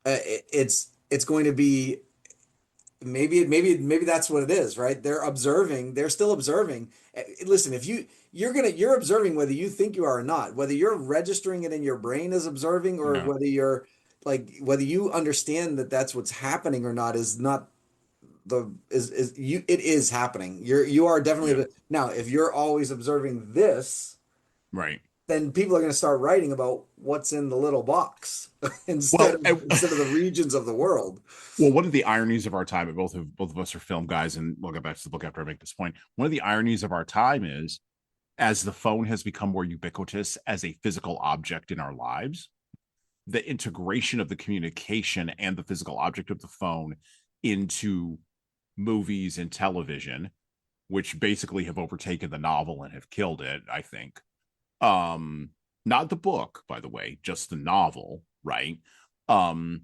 It's going to be maybe that's what it is, right? They're observing, they're still observing. Listen, if you're observing whether you think you are or not, whether you're registering it in your brain as observing or Yeah. whether you're like whether you understand that that's what's happening or not is not the is you it is happening. You are Yeah. definitely now if you're always observing this, Right. then people are going to start writing about what's in the little box Well, instead of the regions of the world. well, one of the ironies of our time, and both of us are film guys, and we'll get back to the book after I make this point. One of the ironies of our time is, as the phone has become more ubiquitous as a physical object in our lives, the integration of the communication and the physical object of the phone into movies and television, which basically have overtaken the novel and have killed it, I think. Um, Not the book, by the way, just the novel, right? Um,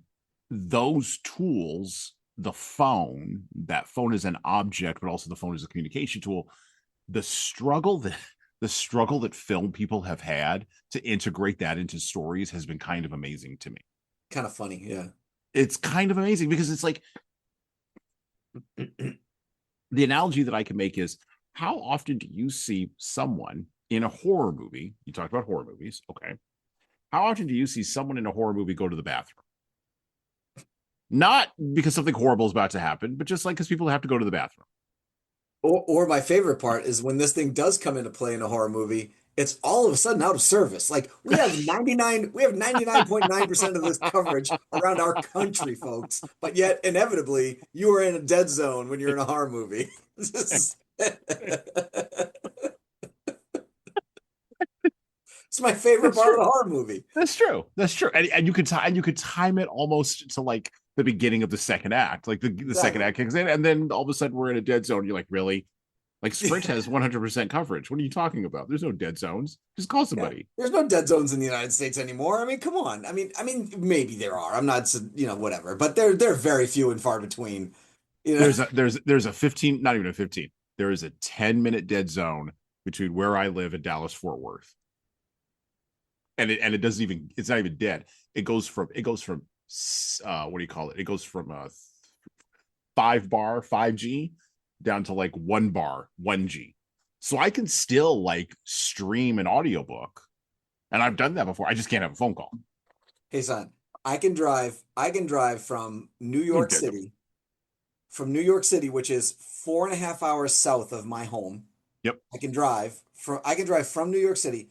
those tools the phone, that phone is an object, but also the phone is a communication tool. The struggle that film people have had to integrate that into stories has been kind of amazing to me. Kind of funny, yeah. It's kind of amazing because it's like the analogy that I can make is, how often do you see someone in a horror movie? You talked about horror movies, okay? How often do you see someone in a horror movie go to the bathroom? Not because something horrible is about to happen, but just like because people have to go to the bathroom. Or my favorite part is when this thing does come into play in a horror movie, it's all of a sudden out of service. Like we have 99.9% of this coverage around our country, folks. But yet inevitably you are in a dead zone when you're in a horror movie. It's my favorite That's part of true. the horror movie. That's true. That's true. And you could time it almost to like the beginning of the second act. Like the second Exactly. act kicks in, and then all of a sudden we're in a dead zone. You're like, really? Like Sprint Yeah. has 100% coverage. What are you talking about? There's no dead zones. Just call Yeah. somebody. There's no dead zones in the United States anymore. I mean, come on. Maybe there are. I'm not, whatever. But they're very few and far between. You know. There's a 15, not even a 15. There is a 10-minute dead zone between where I live and Dallas Fort Worth. And it doesn't even, it's not even dead. It goes from what do you call it? It goes from 5 bar 5G down to like 1 bar 1G. So I can still like stream an audiobook, and I've done that before. I just can't have a phone call. Hey, son, I can drive No dead zone. From New York City, which is 4.5 hours south of my home. Yep. I can drive from New York City,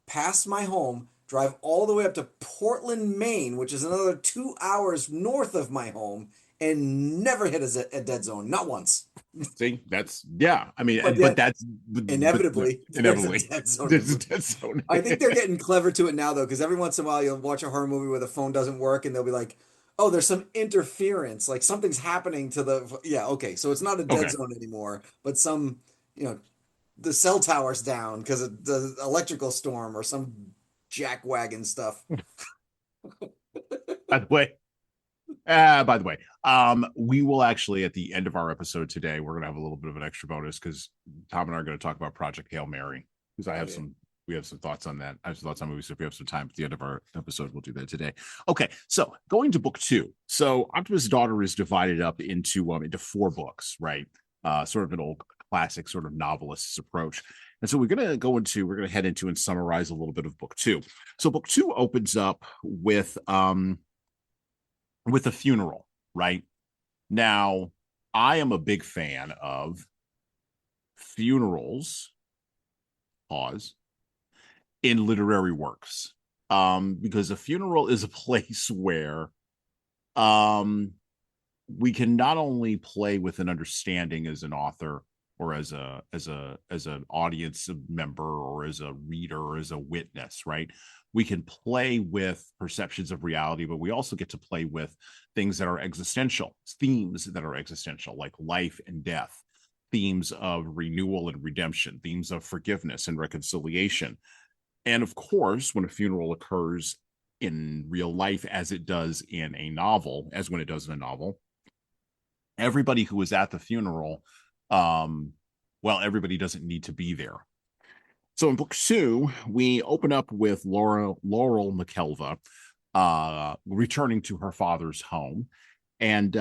past my home, drive all the way up to Portland, Maine, which is another 2 hours north of my home, and never hit a dead zone, not once. See, that's, yeah. I mean, But but yet, that's but inevitably, there's a inevitably dead zone there's a everywhere. dead zone. I think they're getting clever to it now, though, because every once in a while you'll watch a horror movie where the phone doesn't work, and they'll be like, "Oh, there's some interference, like something's happening to the." Yeah, okay, so it's not a dead Okay. zone anymore, but you know, the cell tower's down because of the electrical storm or some jackwagon stuff. By the way, we will actually, at the end of our episode today, we're gonna have a little bit of an extra bonus because Tom and I are going to talk about Project Hail Mary, because Oh yeah. we have some thoughts on that. I have some thoughts on movies. So if we have some time at the end of our episode, we'll do that today. Okay, so going to book two. So Optimist's Daughter is divided up into 4 books, right? Sort of an old classic sort of novelist's approach. And so we're gonna head into and summarize a little bit of book two. So book two opens up with a funeral, right? Now, I am a big fan of funerals, pause, in literary works. Because a funeral is a place where um we can not only play with an understanding as an author, or as an audience member, or as a reader, or as a witness, right? We can play with perceptions of reality, but we also get to play with things that are existential, themes that are existential, like life and death, themes of renewal and redemption, themes of forgiveness and reconciliation. And of course, when a funeral occurs in real life, as it does in a novel, as when it does in a novel, everybody who was at the funeral, um, well, everybody doesn't need to be there. So in book two, we open up with Laurel McKelva returning to her father's home, and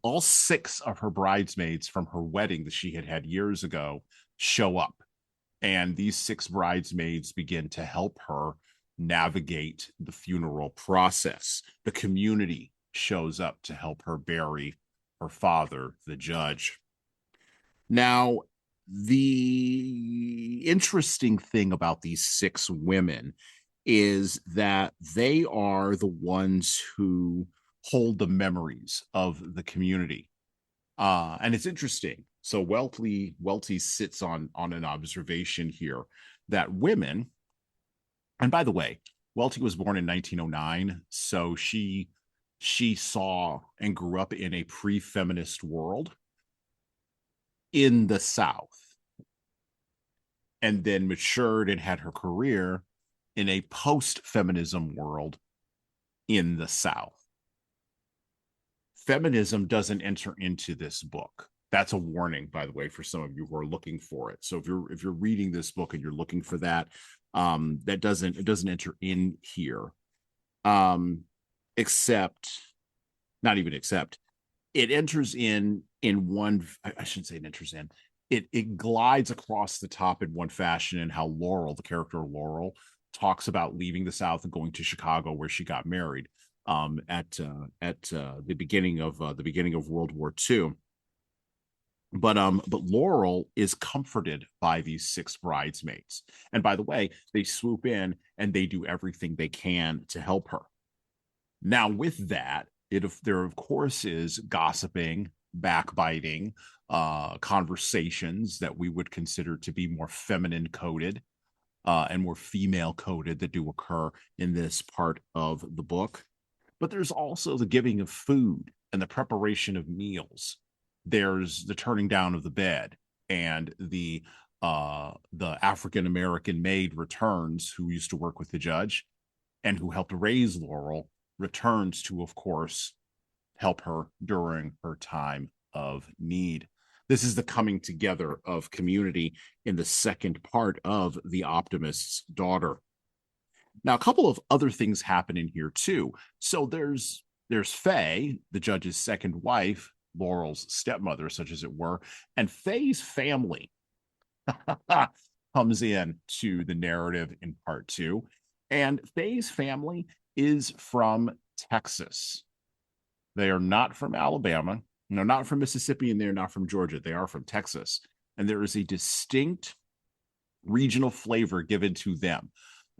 all 6 of her bridesmaids from her wedding that she had had years ago show up, and these 6 bridesmaids begin to help her navigate the funeral process. The community shows up to help her bury her father, the judge. Now, the interesting thing about these 6 women is that they are the ones who hold the memories of the community. And it's interesting. So Welty sits on an observation here that women, and by the way, Welty was born in 1909, so she saw and grew up in a pre-feminist world in the South, and then matured and had her career in a post-feminism world in the South. feminism doesn't enter into this book. That's a warning, by the way, for some of you who are looking for it. So if you're reading this book and you're looking for that, that doesn't enter in here. Except, not even except, it enters in one. I shouldn't say it enters in. It glides across the top in one fashion, and how Laurel, the character of Laurel, talks about leaving the South and going to Chicago, where she got married at the beginning of World War II. But Laurel is comforted by these six bridesmaids, and by the way, they swoop in and they do everything they can to help her. Now, with that, there of course is gossiping, backbiting, conversations that we would consider to be more feminine coded and more female coded that do occur in this part of the book. But there's also the giving of food and the preparation of meals. There's the turning down of the bed, and the African American maid returns, who used to work with the judge and who helped raise Laurel, returns to, of course, help her during her time of need. This is the coming together of community in the second part of The Optimist's Daughter. Now, a couple of other things happen in here too. So there's Faye, the judge's second wife, Laurel's stepmother, such as it were, and Faye's family comes in to the narrative in part two. And Faye's family is from Texas. They are not from Alabama, no, not from Mississippi, and they're not from Georgia. They are from Texas. And there is a distinct regional flavor given to them.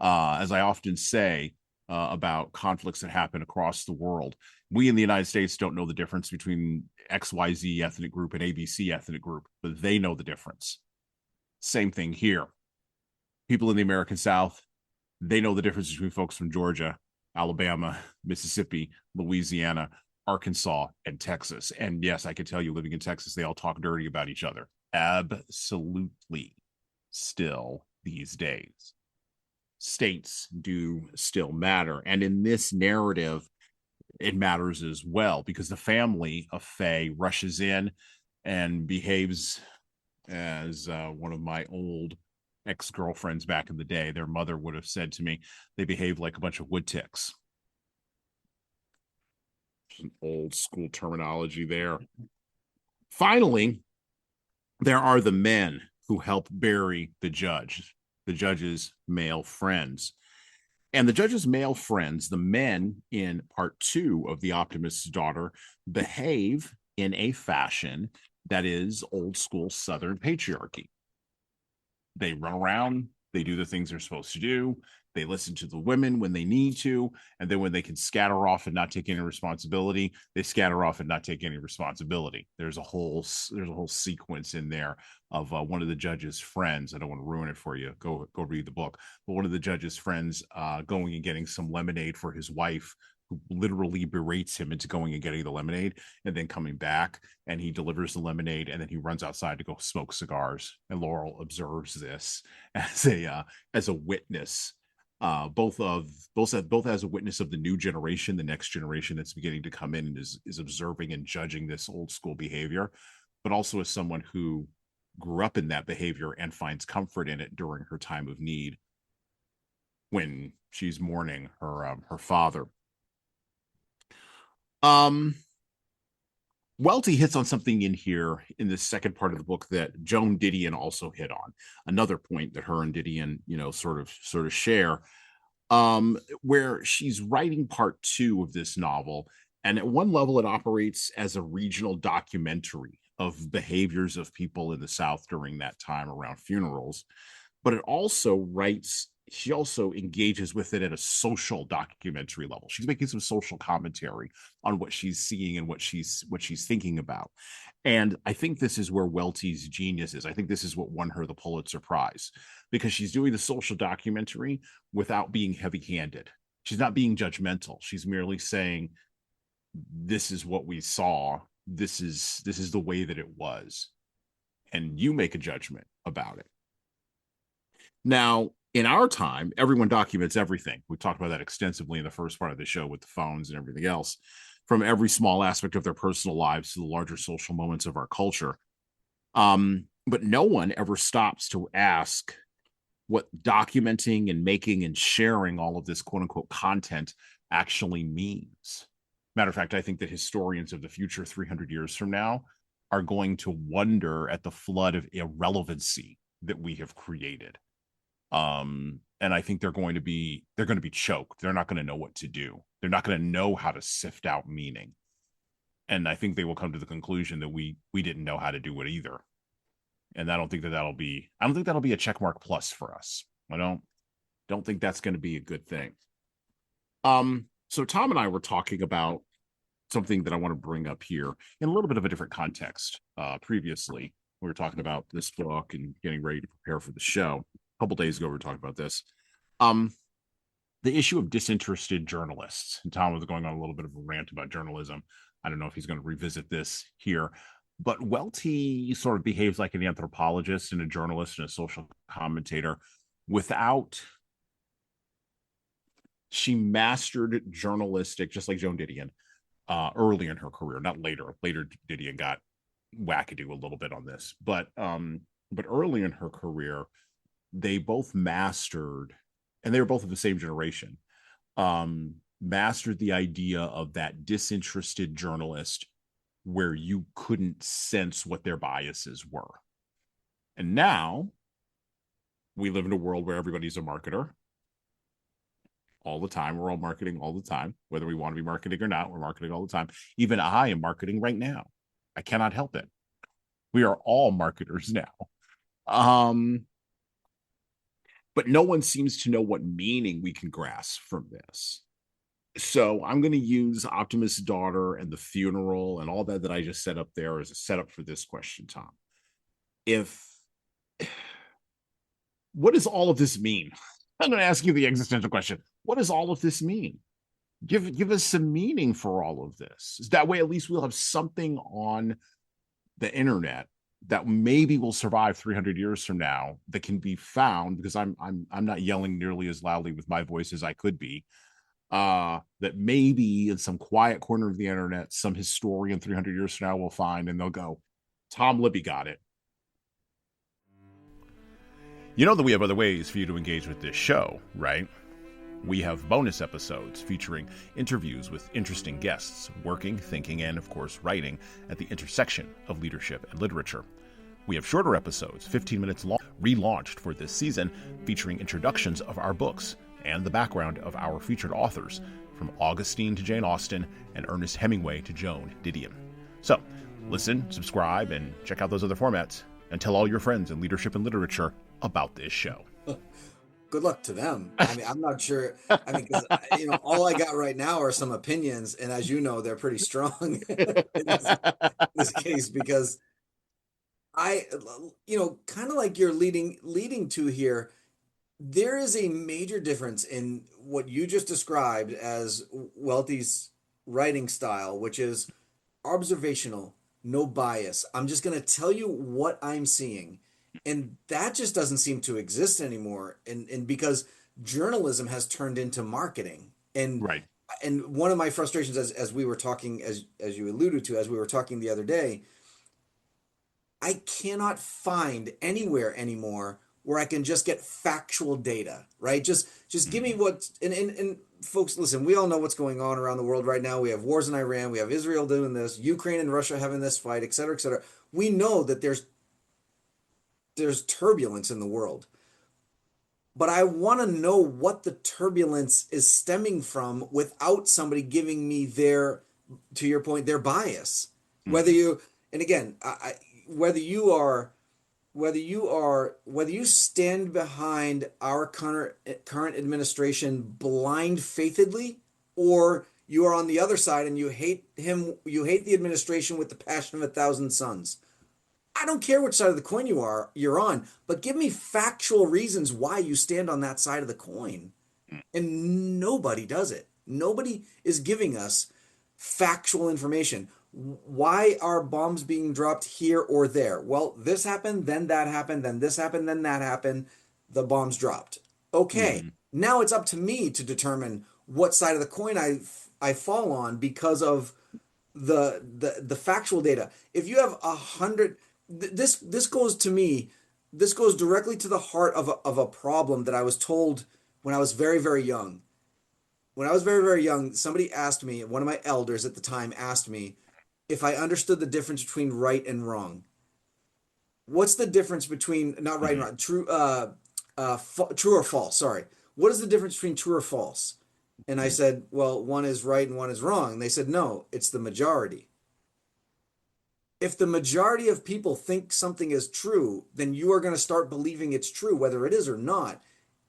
As I often say about conflicts that happen across the world, we in the United States don't know the difference between XYZ ethnic group and ABC ethnic group, but they know the difference. Same thing here. People in the American South, they know the difference between folks from Georgia, Alabama, Mississippi, Louisiana, Arkansas, and Texas. And yes, I can tell you, living in Texas, they all talk dirty about each other. Absolutely. Still these days. States do still matter. And in this narrative, it matters as well, because the family of Faye rushes in and behaves as one of my old ex-girlfriends back in the day, their mother would have said to me, they behave like a bunch of wood ticks. Some old school terminology there. Finally, there are the men who help bury the judge's male friends. And the judge's male friends, the men in part two of The Optimist's Daughter, behave in a fashion that is old school Southern patriarchy. They run around, they do the things they're supposed to do, they listen to the women when they need to, and then when they can scatter off and not take any responsibility, they scatter off and not take any responsibility. There's a whole sequence in there of one of the judge's friends. I don't want to ruin it for you. Go read the book. But one of the judge's friends going and getting some lemonade for his wife, who literally berates him into going and getting the lemonade and then coming back, and he delivers the lemonade and then he runs outside to go smoke cigars. And Laurel observes this as a witness, both as a witness of the new generation, the next generation that's beginning to come in and is observing and judging this old school behavior, but also as someone who grew up in that behavior and finds comfort in it during her time of need when she's mourning her father. Welty hits on something in here in the second part of the book that Joan Didion also hit on. Another point that her and Didion, sort of share, where she's writing part two of this novel. And at one level, it operates as a regional documentary of behaviors of people in the South during that time around funerals. But she also engages with it at a social documentary level. She's making some social commentary on what she's seeing and what she's thinking about. And I think this is where Welty's genius is. I think this is what won her the Pulitzer Prize, because she's doing the social documentary without being heavy-handed. She's not being judgmental. She's merely saying, this is what we saw. This is the way that it was. And you make a judgment about it. Now, in our time, everyone documents everything. We talked about that extensively in the first part of the show with the phones and everything else. from every small aspect of their personal lives to the larger social moments of our culture. But no one ever stops to ask what documenting and making and sharing all of this quote unquote content actually means. Matter of fact, I think that historians of the future 300 years from now are going to wonder at the flood of irrelevancy that we have created. And I think they're going to be choked. They're not going to know what to do. They're not going to know how to sift out meaning. And I think they will come to the conclusion that we didn't know how to do it either. And I don't think that'll be a checkmark plus for us. I don't think that's going to be a good thing. So Tom and I were talking about something that I want to bring up here in a little bit of a different context. Previously, we were talking about this book and getting ready to prepare for the show. A couple days ago, we were talking about this. The issue of disinterested journalists. And Tom was going on a little bit of a rant about journalism. I don't know if he's going to revisit this here, but Welty sort of behaves like an anthropologist and a journalist and a social commentator without. She mastered journalistic, just like Joan Didion, early in her career, not later. Later, Didion got wackadoo a little bit on this, but early in her career, they both mastered, and they were both of the same generation, mastered the idea of that disinterested journalist where you couldn't sense what their biases were. And now we live in a world where everybody's a marketer all the time. We're all marketing all the time, whether we want to be marketing or not. We're marketing all the time. Even I am marketing right now. I cannot help it. We are all marketers now. But no one seems to know what meaning we can grasp from this. So I'm going to use Optimist's daughter and the funeral and all that I just set up there as a setup for this question, Tom. What does all of this mean? I'm going to ask you the existential question. What does all of this mean? Give us some meaning for all of this. That way, at least we'll have something on the internet that maybe will survive 300 years from now that can be found, because I'm not yelling nearly as loudly with my voice as I could be. That maybe in some quiet corner of the internet, some historian 300 years from now will find, and they'll go, Tom Libby got it. You know that we have other ways for you to engage with this show, right? We have bonus episodes featuring interviews with interesting guests, working, thinking, and of course writing at the intersection of leadership and literature. We have shorter episodes, 15 minutes long, relaunched for this season, featuring introductions of our books and the background of our featured authors, from Augustine to Jane Austen and Ernest Hemingway to Joan Didion. So, listen, subscribe, and check out those other formats, and tell all your friends in leadership and literature about this show. Good luck to them. I mean, I'm not sure. I mean, because all I got right now are some opinions, and as you know, they're pretty strong in this case, because kind of like you're leading to here. There is a major difference in what you just described as Welty's writing style, which is observational, no bias. I'm just going to tell you what I'm seeing. And that just doesn't seem to exist anymore. And because journalism has turned into marketing. And Right. and one of my frustrations, as we were talking, as you alluded to, as we were talking the other day, I cannot find anywhere anymore where I can just get factual data, right? Just give me what, and folks, listen, we all know what's going on around the world right now. We have wars in Iran, we have Israel doing this, Ukraine and Russia having this fight, et cetera, et cetera. We know that there's turbulence in the world. But I want to know what the turbulence is stemming from without somebody giving me to your point, their bias. Whether you, and again, whether you stand behind our current administration blind faithedly, or you are on the other side and you hate the administration with the passion of 1,000 suns. I don't care which side of the coin you're on, but give me factual reasons why you stand on that side of the coin. And nobody does it. Nobody is giving us factual information. Why are bombs being dropped here or there? Well, this happened, then that happened, then this happened, then that happened. The bombs dropped. Okay, now it's up to me to determine what side of the coin I fall on because of the factual data. If you have 100, this goes to me, this goes directly to the heart of a problem that I was told when I was very, very young. When I was very, very young, somebody asked me, one of my elders at the time asked me if I understood the difference between right and wrong. What's the difference between not right and Mhm. wrong, true or false? Sorry. What is the difference between true or false? And I Mhm. said, well, one is right and one is wrong. And they said, no, it's the majority. If the majority of people think something is true, then you are going to start believing it's true, whether it is or not.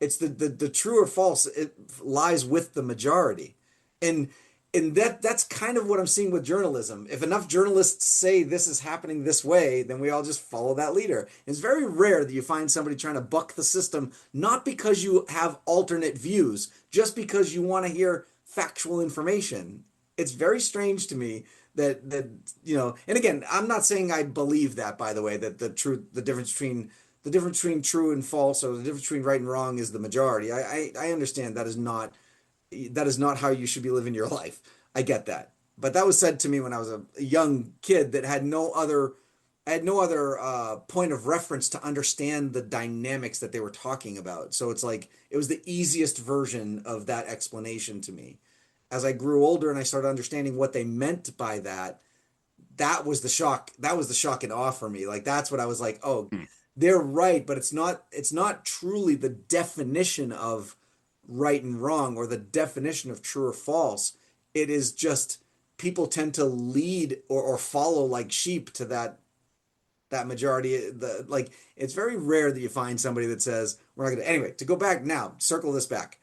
It's the true or false, it lies with the majority. And that's kind of what I'm seeing with journalism. If enough journalists say this is happening this way, then we all just follow that leader. It's very rare that you find somebody trying to buck the system, not because you have alternate views, just because you want to hear factual information. It's very strange to me that and again, I'm not saying I believe that, by the way, that the difference between true and false, or the difference between right and wrong, is the majority. I understand that is not how you should be living your life. I get that. But that was said to me when I was a young kid that had no other point of reference to understand the dynamics that they were talking about. So it's like it was the easiest version of that explanation to me. As I grew older and I started understanding what they meant by that, that was the shock. That was the shock and awe for me. Like that's what I was like, oh, Mhm. they're right, but it's not truly the definition of right and wrong, or the definition of true or false. It is just people tend to lead or follow like sheep to that majority. The like it's very rare that you find somebody that says we're not gonna, anyway, to go back now, circle this back,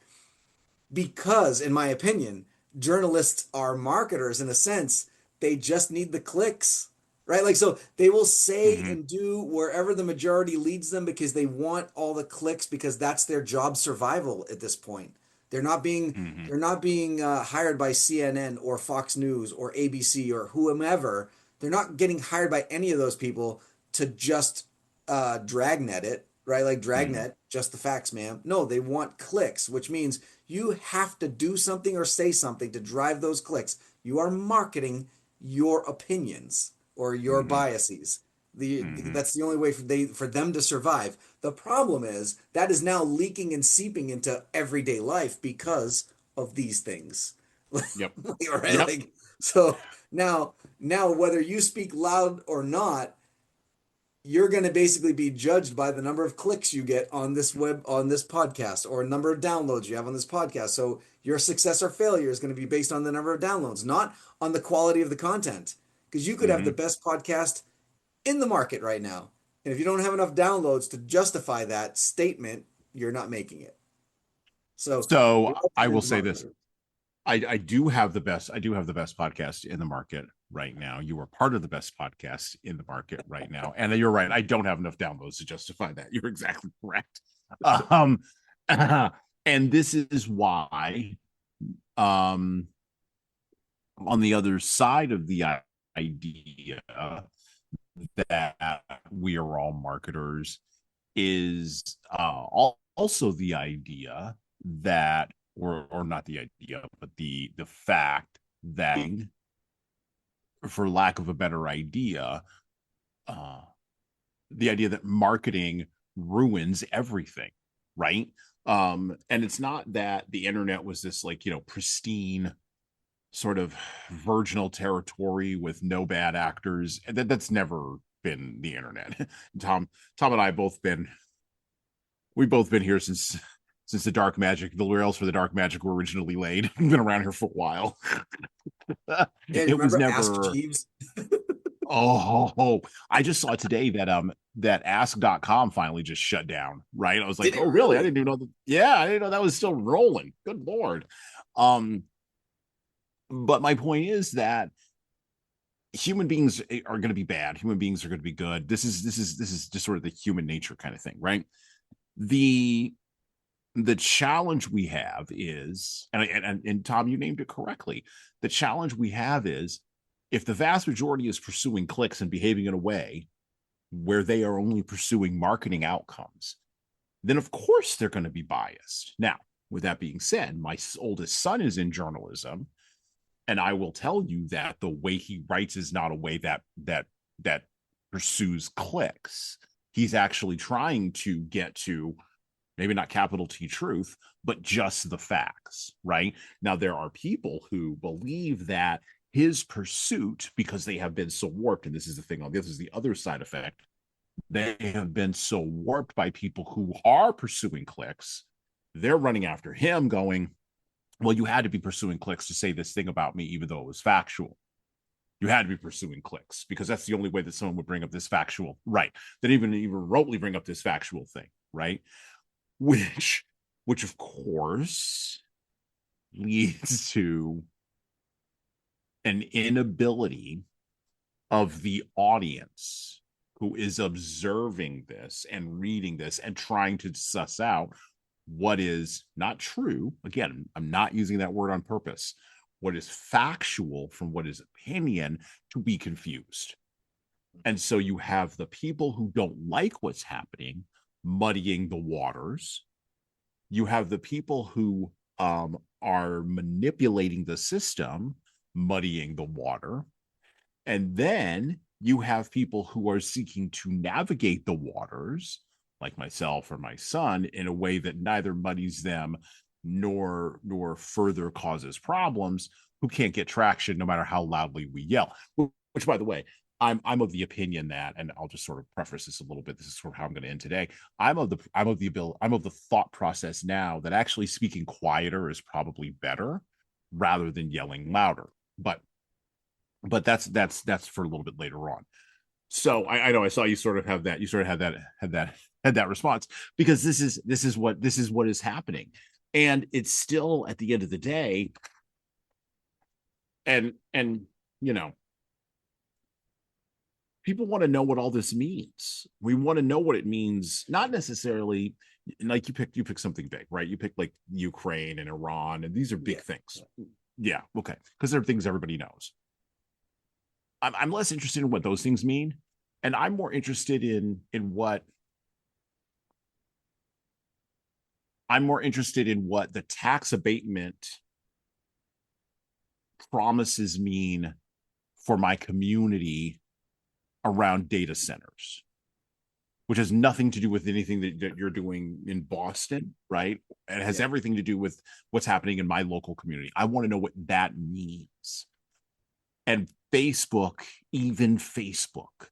because in my opinion, journalists are marketers in a sense. They just need the clicks, right? Like, so they will say Mhm. and do wherever the majority leads them because they want all the clicks, because that's their job survival at this point. they're not being Mhm. they're not being hired by CNN or Fox News or ABC or whomever. They're not getting hired by any of those people to just dragnet it, right? Like Mhm. dragnet, just the facts, ma'am. No, they want clicks, which means you have to do something or say something to drive those clicks. You are marketing your opinions or your Mhm. biases. Mhm. That's the only way for them to survive. The problem is that is now leaking and seeping into everyday life because of these things. Yep. Right? Yep. Like, so now whether you speak loud or not, you're going to basically be judged by the number of clicks you get on this podcast, or a number of downloads you have on this podcast. So your success or failure is going to be based on the number of downloads, not on the quality of the content. Because you could have the Mhm. best podcast in the market right now, and if you don't have enough downloads to justify that statement, you're not making it. So So we all I turn will into say this. marketers. I do have the best podcast in the market right now. You are part of the best podcast in the market right now. And you're right. I don't have enough downloads to justify that. You're exactly correct. Um, and this is why, um, on the other side of the idea that we are all marketers is also the idea that, or not the idea, but the fact that, for lack of a better idea, uh, the idea that marketing ruins everything, right? And it's not that the internet was this, like, pristine sort of virginal territory with no bad actors. That's never been the internet. Tom and I we've both been here since the dark magic, the rails for the dark magic were originally laid. We've been around here for a while. Yeah, you It was remember Ask never. Jeeves? Oh, I just saw today that ask.com finally just shut down, right? I was Did like, it oh really? I really? didn't even know that. Yeah, I didn't know that was still rolling. Good lord. Um, but my point is that human beings are going to be bad. Human beings are going to be good. This is just sort of the human nature kind of thing, right? The the challenge we have is, and Tom, you named it correctly. The challenge we have is, if the vast majority is pursuing clicks and behaving in a way where they are only pursuing marketing outcomes, then of course they're going to be biased. Now, with that being said, my oldest son is in journalism, And I will tell you that the way he writes is not a way that pursues clicks. He's actually trying to get to maybe not capital T truth, but just the facts, right? Now, there are people who believe that his pursuit, because they have been so warped, and this is the thing, this is the other side effect, they have been so warped by people who are pursuing clicks. They're running after him, going, well, you had to be pursuing clicks to say this thing about me, even though it was factual. You had to be pursuing clicks because that's the only way that someone would bring up this factual, right? That even remotely bring up this factual thing, right? which which of course leads to an inability of the audience who is observing this and reading this and trying to suss out what is not true. Again, I'm not using that word on purpose. What is factual from what is opinion, to be confused. And so you have the people who don't like what's happening muddying the waters. You have the people who are manipulating the system, muddying the water. And then you have people who are seeking to navigate the waters, like myself or my son, in a way that neither muddies them nor further causes problems, who can't get traction no matter how loudly we yell. Which, by the way, I'm of the opinion that, and I'll just sort of preface this a little bit. This is sort of how I'm going to end today. I'm of the thought process now that actually speaking quieter is probably better rather than yelling louder. But that's for a little bit later on. So I know I saw you sort of have that. You sort of had that response, because this is what is happening, and it's still at the end of the day. And you know, people want to know what all this means. We want to know what it means, not necessarily like you pick something big, right? You pick like Ukraine and Iran, and these are big things. Yeah, okay, because they're things everybody knows. I'm less interested in what those things mean, and I'm more interested in what the tax abatement promises mean for my community around data centers, which has nothing to do with anything that you're doing in Boston, right? It has everything to do with what's happening in my local community. I want to know what that means. And even Facebook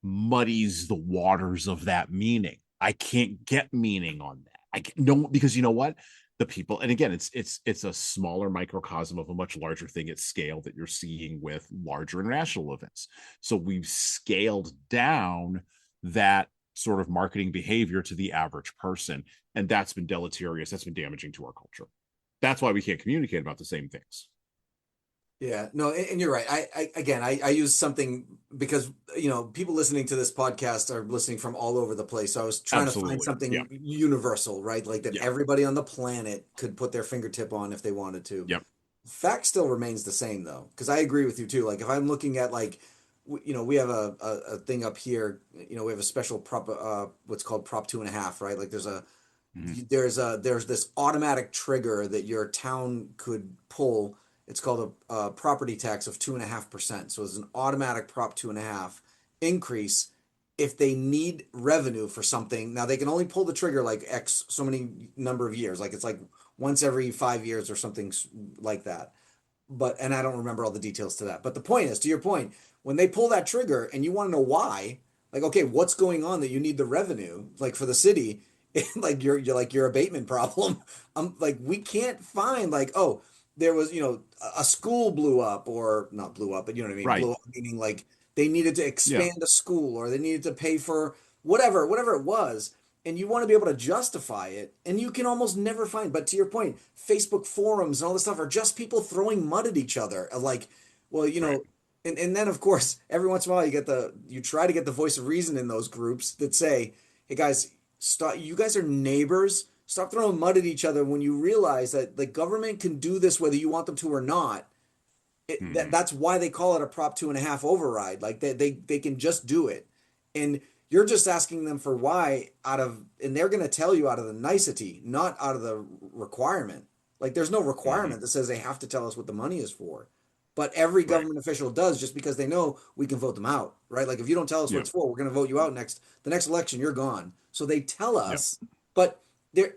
muddies the waters of that meaning. I can't get meaning on that. I no, because you know what? The people, and again, it's a smaller microcosm of a much larger thing at scale that you're seeing with larger international events. So we've scaled down that sort of marketing behavior to the average person, and that's been deleterious. That's been damaging to our culture. That's why we can't communicate about the same things. Yeah, no, and you're right. I use something because, people listening to this podcast are listening from all over the place. So I was trying to find Absolutely. Yeah. something universal, right? Like that Yeah. everybody on the planet could put their fingertip on if they wanted to. Yep. Fact still remains the same though, because I agree with you too. Like if I'm looking at like, we have a thing up here. We have a special prop, what's called Prop 2.5, right? Like Mm-hmm. there's this automatic trigger that your town could pull. It's called a property tax of 2.5%. So it's an automatic Prop 2.5 increase if they need revenue for something. Now they can only pull the trigger like X so many number of years. Like it's like once every 5 years or something like that. And I don't remember all the details to that. But the point is, to your point, when they pull that trigger and you want to know why, like, okay, what's going on that you need the revenue, like for the city, like you're like your abatement problem. Like we can't find like, oh, there was, a school blew up, or not blew up, but you know what I mean? Right. Blew up meaning like they needed to Yeah. expand a school, or they needed to pay for whatever it was, and you want to be able to justify it, and you can almost never find. But to your point, Facebook forums and all this stuff are just people throwing mud at each other, like, well, Right. and then of course every once in a while you try to get the voice of reason in those groups that say, hey guys, stop, you guys are neighbors, stop throwing mud at each other when you realize that the government can do this whether you want them to or not. Mm-hmm. That's why they call it a Prop 2.5 override. Like they can just do it. And you're just asking them for why and they're going to tell you out of the nicety, not out of the requirement. Like there's no Hmm. requirement that says they have to tell us what the money is for. But every Right. government official does just because they know we can vote them out, right? Like if you don't tell us what Yeah. it's for, we're going to vote you out the next election, you're gone. So they tell Yeah. us, but they're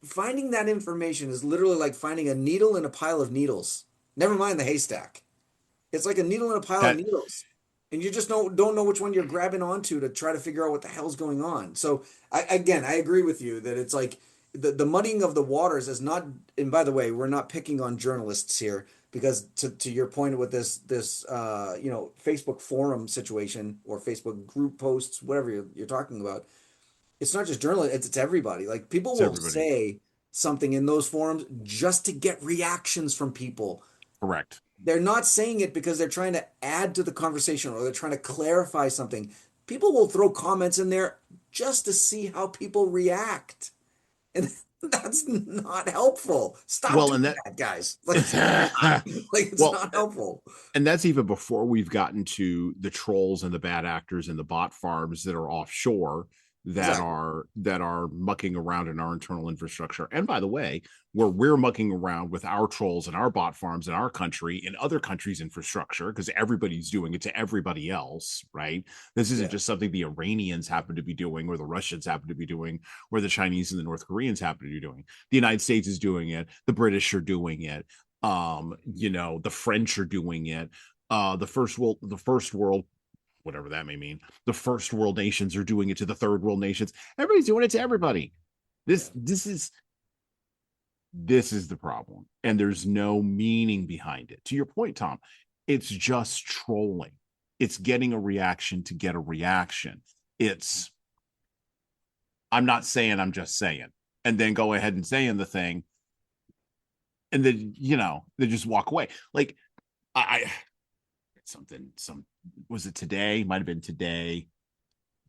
finding that information is literally like finding a needle in a pile of needles. Never mind the haystack. It's like a needle in a pile of That needles. And you just don't know which one you're grabbing onto to try to figure out what the hell's going on. So I agree with you that it's like the muddying of the waters is not. And by the way, we're not picking on journalists here because to your point with this Facebook forum situation or Facebook group posts, whatever you're talking about, it's not just journalists, it's everybody. Like people it's will everybody. say something in those forums just to get reactions from people. Correct. They're not saying it because they're trying to add to the conversation or they're trying to clarify something. People will throw comments in there just to see how people react. And that's not helpful. Stop Well, and doing that that, guys. Like it's not, like it's well, not helpful. and that's even before we've gotten to the trolls and the bad actors and the bot farms that are offshore Exactly. that are mucking around in our internal infrastructure. And by the way, where we're mucking around with our trolls and our bot farms in our country, in other countries' infrastructure, because everybody's doing it to everybody else, right? This isn't Yeah. just something the Iranians happen to be doing, or the Russians happen to be doing, or the Chinese and the North Koreans happen to be doing. The United States is doing it. The British are doing it. The French are doing it. The first world, whatever that may mean, the first world nations are doing it to the third world nations. Everybody's doing it to everybody. this Yeah. this is this is the problem, and there's no meaning behind it. To your point, Tom, it's just trolling. It's getting a reaction to get a reaction. It's I'm not saying, I'm just saying, and then go ahead and saying the thing, and then they just walk away. Like I something some was it today, might have been today,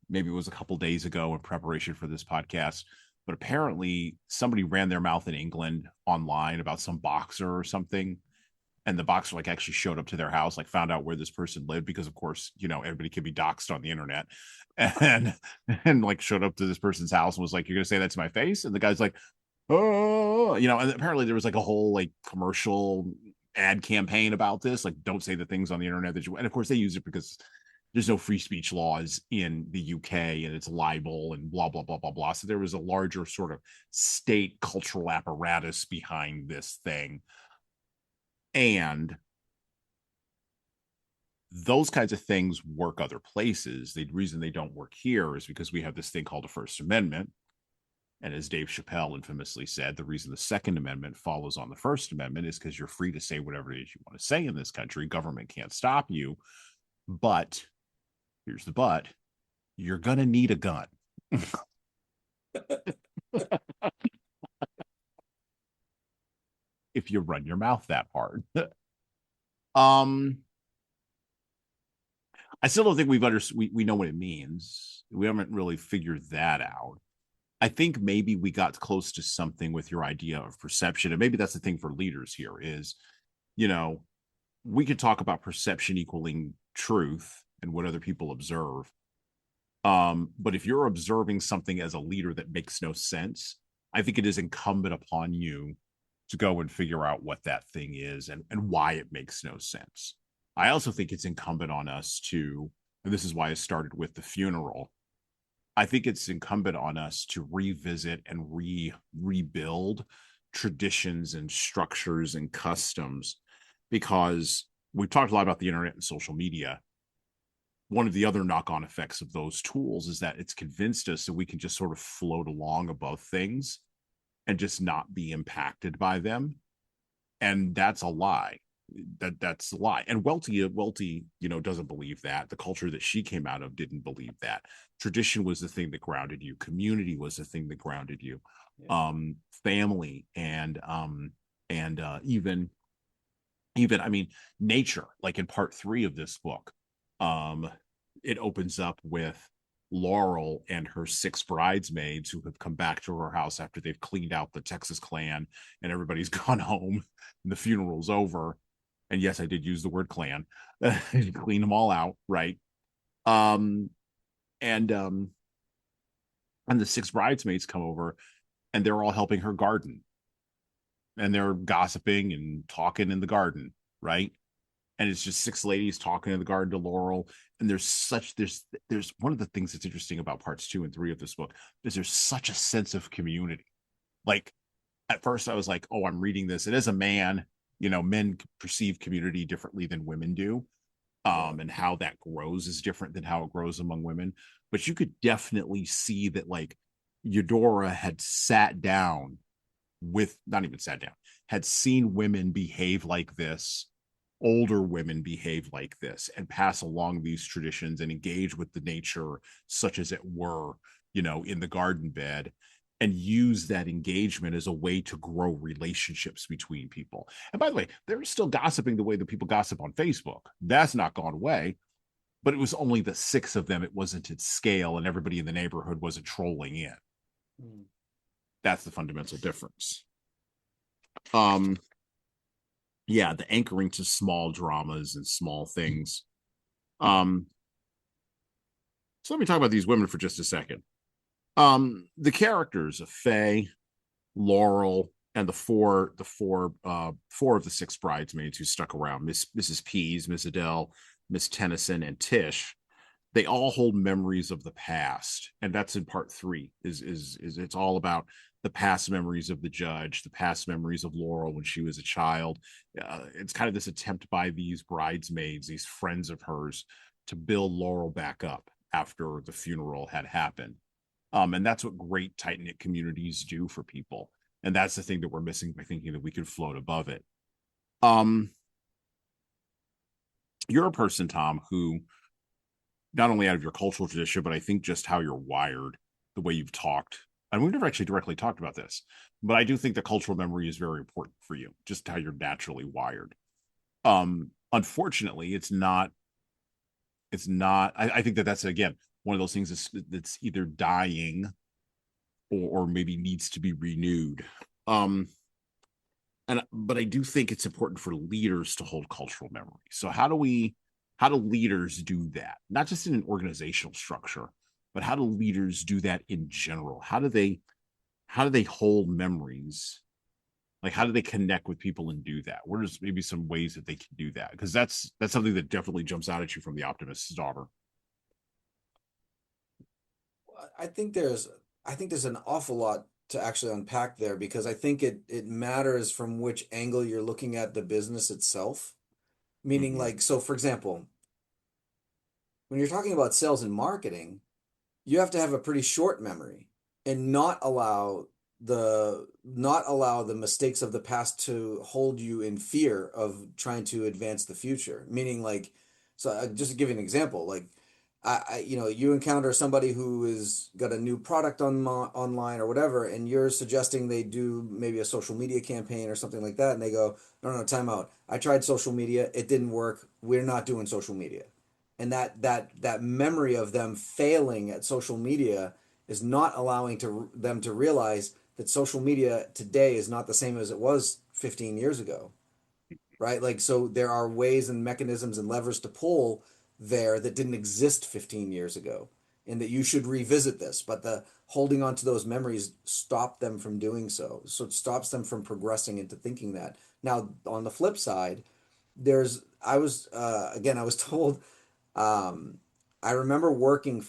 maybe it was a couple days ago in preparation for this podcast, but apparently somebody ran their mouth in England online about some boxer or something, and the boxer like actually showed up to their house, like found out where this person lived, because of course everybody can be doxxed on the internet, and like showed up to this person's house and was like, "You're gonna say that to my face?" And the guy's like, "Oh," and apparently there was like a whole like commercial ad campaign about this, like, don't say the things on the internet that you, and of course they use it because there's no free speech laws in the UK, and it's libel and blah blah blah blah blah. So there was a larger sort of state cultural apparatus behind this thing, and those kinds of things work other places. The reason they don't work here is because we have this thing called the First Amendment. And as Dave Chappelle infamously said, the reason the Second Amendment follows on the First Amendment is because you're free to say whatever it is you want to say in this country. Government can't stop you. But here's the but, you're going to need a gun. If you run your mouth that hard. um, I still don't think we know what it means. We haven't really figured that out. I think maybe we got close to something with your idea of perception, and maybe that's the thing for leaders here is, you know, we could talk about perception equaling truth and what other people observe. But if you're observing something as a leader that makes no sense, I think it is incumbent upon you to go and figure out what that thing is, and why it makes no sense. I also think it's incumbent on us to, and this is why I started with the funeral, I think it's incumbent on us to revisit and rebuild traditions and structures and customs, because we've talked a lot about the internet and social media. One of the other knock-on effects of those tools is that it's convinced us that we can just sort of float along above things and just not be impacted by them, and that's a lie. That's a lie. And Welty, doesn't believe that. The culture that she came out of didn't believe that. Tradition was the thing that grounded you. Community was the thing that grounded you. Yeah. Family and even I mean nature. Like in part 3 of this book, um, it opens up with Laurel and her 6 bridesmaids who have come back to her house after they've cleaned out the Texas clan and everybody's gone home and the funeral's over. And yes, I did use the word clan. Clean them all out, right? Um, and and the 6 bridesmaids come over and they're all helping her garden. and they're gossiping and talking in the garden, right? And it's just six ladies talking in the garden to Laurel. And there's one of the things that's interesting about parts 2 and 3 of this book is there's such a sense of community. Like at first I was like, oh, I'm reading this. And as a man, men perceive community differently than women do. Yeah. And how that grows is different than how it grows among women. But you could definitely see that like Eudora had sat down with not even sat down, had seen women behave like this, older women behave like this, and pass along these traditions and engage with the nature, such as it were, in the garden bed, and use that engagement as a way to grow relationships between people. And by the way, they're still gossiping the way that people gossip on Facebook. That's not gone away, but it was only the six of them. It wasn't at scale, and everybody in the neighborhood wasn't trolling in. Mm. That's the fundamental difference. Um, yeah, the anchoring to small dramas and small things. Um, so let me talk about these women for just a second. The characters of Faye, Laurel, and four of the six bridesmaids who stuck around, Mrs. Pease, Miss Adele, Miss Tennyson, and Tish, they all hold memories of the past, and that's in part 3. Is it's all about the past memories of the judge, the past memories of Laurel when she was a child. It's kind of this attempt by these bridesmaids, these friends of hers, to build Laurel back up after the funeral had happened. And that's what great tight knit communities do for people. And that's the thing that we're missing by thinking that we could float above it. Um, you're a person, Tom, who not only out of your cultural tradition, but I think just how you're wired, the way you've talked. And we've never actually directly talked about this, but I do think that cultural memory is very important for you, just how you're naturally wired. Unfortunately, I think that that's again one of those things that's either dying or maybe needs to be renewed. Um, but I do think it's important for leaders to hold cultural memory. So how do leaders do that? Not just in an organizational structure, but how do leaders do that in general? How do they hold memories? Like how do they connect with people and do that? What are maybe some ways that they can do that? Because that's something that definitely jumps out at you from the Optimist's daughter. I think there's I think there's an awful lot to actually unpack there because I think it matters from which angle you're looking at the business itself. Meaning Mm-hmm. like so for example, when you're talking about sales and marketing, you have to have a pretty short memory and not allow the mistakes of the past to hold you in fear of trying to advance the future. Meaning like so just to give you an example, like you encounter somebody who is got a new product online or whatever, and you're suggesting they do maybe a social media campaign or something like that, and they go, no, no, time out. I tried social media, it didn't work. We're not doing social media. And that memory of them failing at social media is not allowing them to realize that social media today is not the same as it was 15 years ago, right? Like, so there are ways and mechanisms and levers to pull there that didn't exist 15 years ago, and that you should revisit this. But the holding on to those memories stop them from doing so. So it stops them from progressing into thinking that. Now, on the flip side, I was told, um, I remember working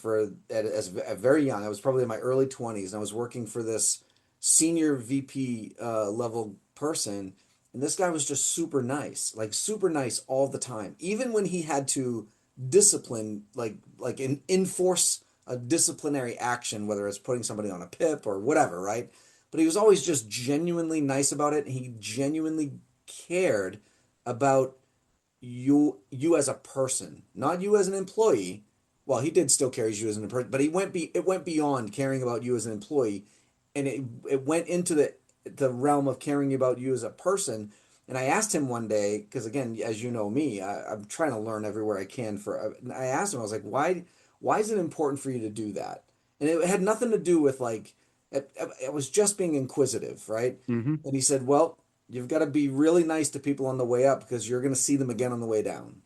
as very young. I was probably in my early 20s, and I was working for this senior VP level person, and this guy was just super nice, like super nice all the time. Even when he had to discipline, enforce a disciplinary action, whether it's putting somebody on a PIP or whatever, right? But he was always just genuinely nice about it, and he genuinely cared about you as a person, not you as an employee. Well, he did still carry you as an employee, but it went beyond caring about you as an employee, and it went into the realm of caring about you as a person. And I asked him one day, because again, as you know me, I'm trying to learn everywhere I can. I asked him, I was like, why is it important for you to do that? And it had nothing to do with like, it was just being inquisitive, right? Mm-hmm. And he said, well, you've got to be really nice to people on the way up because you're going to see them again on the way down.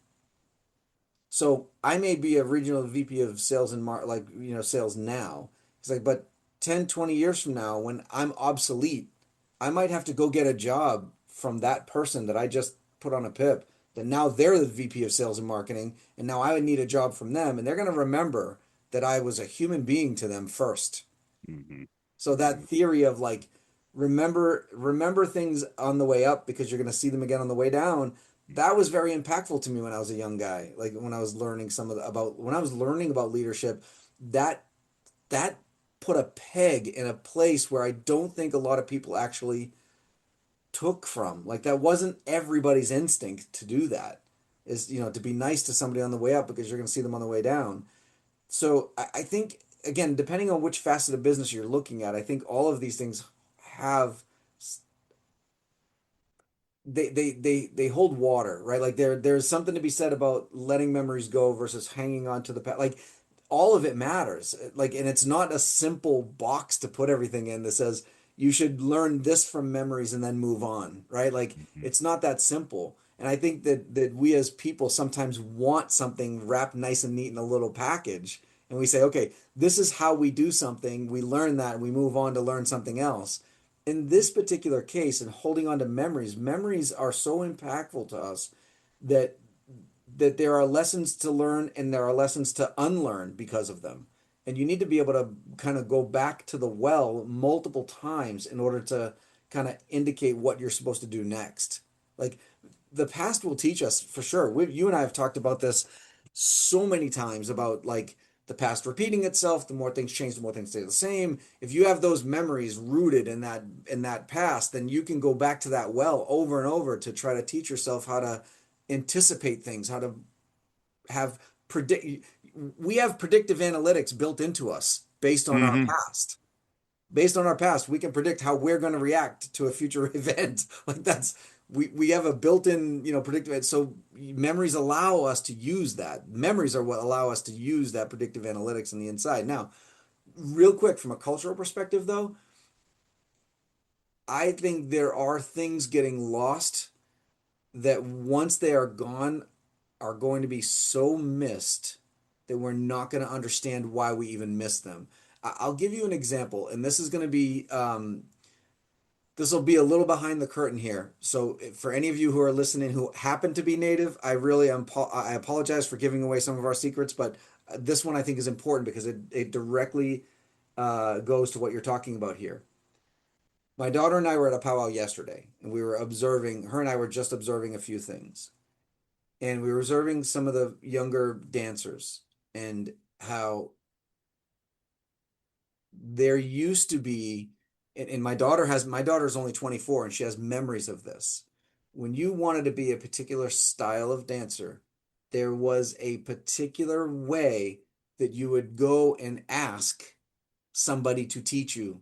So I may be a regional VP of sales and sales now. It's like, but 10, 20 years from now, when I'm obsolete, I might have to go get a job from that person that I just put on a pip, that now they're the VP of sales and marketing, and now I would need a job from them, and they're going to remember that I was a human being to them first. Hmm. So that Hmm. theory of like remember things on the way up because you're going to see them again on the way down. That was very impactful to me when I was a young guy. Like when I was learning about when I was learning about leadership, that that put a peg in a place where I don't think a lot of people actually took from. Like that wasn't everybody's instinct to do that. Is, to be nice to somebody on the way up because you're going to see them on the way down. So I think, again, depending on which facet of business you're looking at, I think all of these things have they hold water, right? Like there's something to be said about letting memories go versus hanging on to the past. Like all of it matters. Like, and it's not a simple box to put everything in that says you should learn this from memories and then move on, right? Like Hmm. it's not that simple. And I think that we as people sometimes want something wrapped nice and neat in a little package. And we say, okay, this is how we do something. We learn that and we move on to learn something else. In this particular case, and holding on to memories, memories are so impactful to us that there are lessons to learn and there are lessons to unlearn because of them. And you need to be able to kind of go back to the well multiple times in order to kind of indicate what you're supposed to do next. Like the past will teach us for sure. You and I have talked about this so many times about like the past repeating itself. The more things change, the more things stay the same. If you have those memories rooted in that past, then you can go back to that well over and over to try to teach yourself how to anticipate things, how to have predict. We have predictive analytics built into us based on our Hmm. past. Based on our past, we can predict how we're going to react to a future event. Like that's we have a built-in, predictive. So memories allow us to use that. Memories are what allow us to use that predictive analytics on the inside. Now, real quick, from a cultural perspective, though, I think there are things getting lost that once they are gone are going to be so missed that we're not going to understand why we even missed them. I'll give you an example, and this will be a little behind the curtain here. So for any of you who are listening who happen to be native, I apologize for giving away some of our secrets, but this one I think is important because it directly goes to what you're talking about here. My daughter and I were at a powwow yesterday, and we were observing. Her and I were just observing a few things, and we were observing some of the younger dancers and how there used to be, and my daughter's only 24 and she has memories of this. When you wanted to be a particular style of dancer, there was a particular way that you would go and ask somebody to teach you.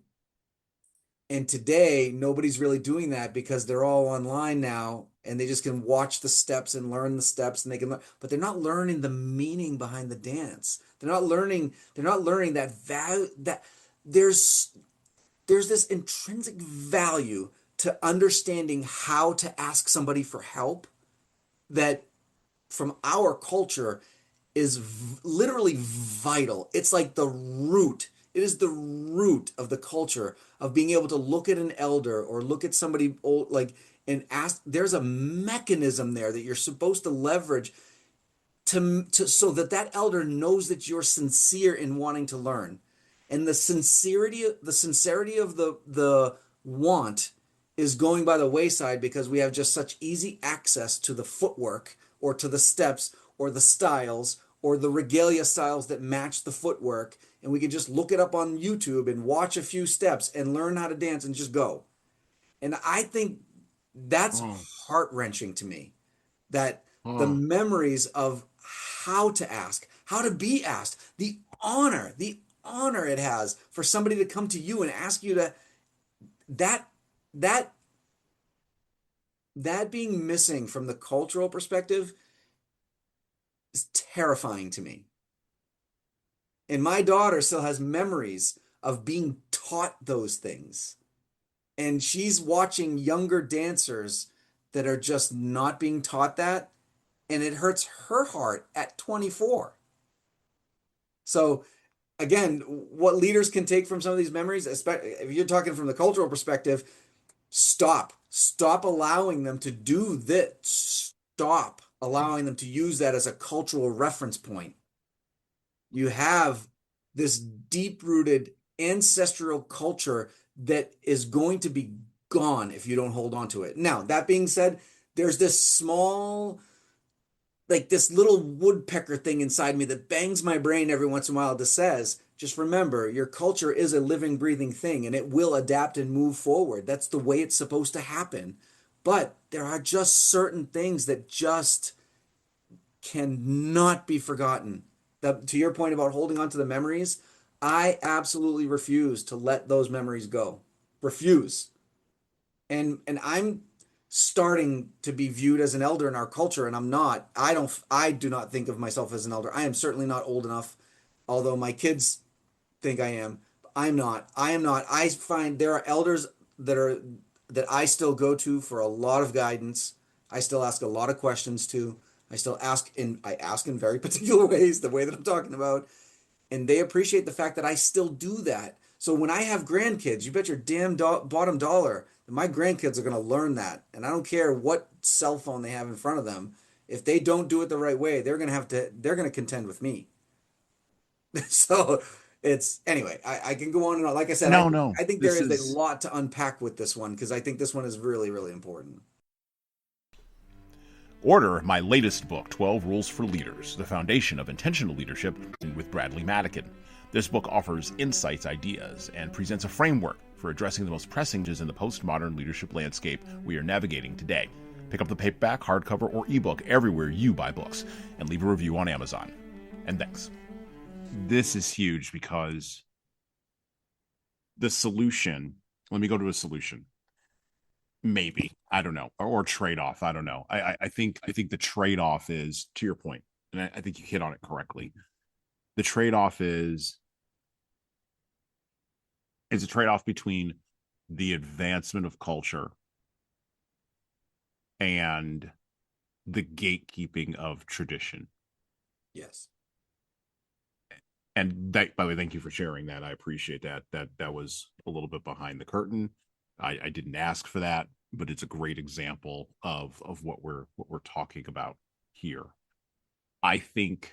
And today, nobody's really doing that because they're all online now and they just can watch the steps and learn the steps and they can learn, but they're not learning the meaning behind the dance. They're not learning that value that there's there's this intrinsic value to understanding how to ask somebody for help that from our culture is literally vital. It's like the root. It is the root of the culture of being able to look at an elder or look at somebody old, like, and ask. There's a mechanism there that you're supposed to leverage to so that that elder knows that you're sincere in wanting to learn, and the sincerity of the want is going by the wayside because we have just such easy access to the footwork or to the steps or the styles or the regalia styles that match the footwork, and we can just look it up on YouTube and watch a few steps and learn how to dance and just go. And I think that's Oh, heart-wrenching to me, that the oh, memories of how to ask, how to be asked, the honor it has for somebody to come to you and ask you to that that that being missing from the cultural perspective is terrifying to me. And my daughter still has memories of being taught those things. And she's watching younger dancers that are just not being taught that. And it hurts her heart at 24. So again, what leaders can take from some of these memories, especially if you're talking from the cultural perspective, Stop allowing them to do that. Stop allowing them to use that as a cultural reference point. You have this deep rooted ancestral culture that is going to be gone if you don't hold on to it. Now, that being said, there's this small, like this little woodpecker thing inside me that bangs my brain every once in a while that says, just remember, your culture is a living, breathing thing and it will adapt and move forward. That's the way it's supposed to happen. But there are just certain things that just cannot be forgotten. To your point about holding on to the memories, I absolutely refuse to let those memories go. Refuse. And I'm starting to be viewed as an elder in our culture, and I'm not. I do not think of myself as an elder. I am certainly not old enough, although my kids think I am. I'm not. I am not. I find there are elders that are that I still go to for a lot of guidance. I still ask a lot of questions to. I ask in very particular ways, the way that I'm talking about, and they appreciate the fact that I still do that. So when I have grandkids, you bet your damn bottom dollar that my grandkids are going to learn that. And I don't care what cell phone they have in front of them. If they don't do it the right way, they're going to contend with me. So it's anyway, I can go on and on. Like I said, No, no, I think there this is a is lot to unpack with this one because I think this one is really, really important. Order my latest book, 12 Rules for Leaders, The Foundation of Intentional Leadership, with Bradley Madigan. This book offers insights, ideas, and presents a framework for addressing the most pressing challenges in the postmodern leadership landscape we are navigating today. Pick up the paperback, hardcover, or ebook everywhere you buy books, and leave a review on Amazon. And thanks. This is huge because the solution, let me go to a solution. Maybe, I don't know, or trade-off, I don't know. I think the trade-off is, to your point, and I think you hit on it correctly. The trade-off is a trade-off between the advancement of culture and the gatekeeping of tradition. Yes. And that, by the way, thank you for sharing that. I appreciate that. That was a little bit behind the curtain. I didn't ask for that, but it's a great example of what we're talking about here. I think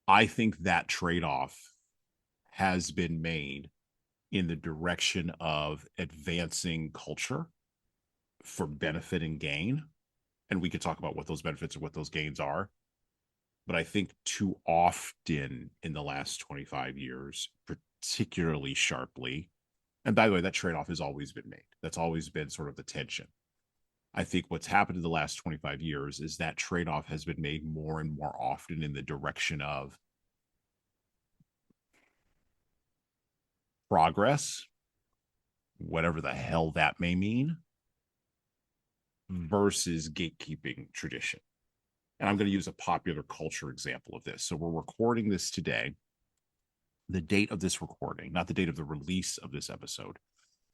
that trade-off has been made in the direction of advancing culture for benefit and gain. And we could talk about what those benefits or what those gains are. But I think too often in the last 25 years, particularly sharply, and by the way, that trade-off has always been made. That's always been sort of the tension. I think what's happened in the last 25 years is that trade-off has been made more and more often in the direction of progress, whatever the hell that may mean, versus gatekeeping tradition. And I'm going to use a popular culture example of this. So we're recording this today. The date of this recording, not the date of the release of this episode,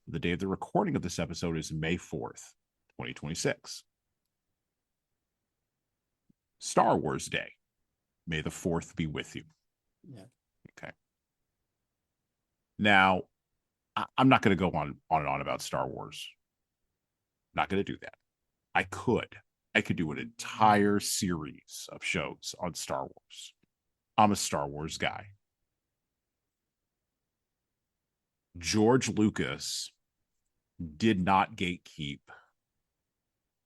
the day of the recording of this episode is May 4th, 2026. Star Wars Day. May the 4th be with you. Yeah. Okay. Now, I'm not going to go on and on about Star Wars. Not going to do that. I could do an entire series of shows on Star Wars. I'm a Star Wars guy. George Lucas did not gatekeep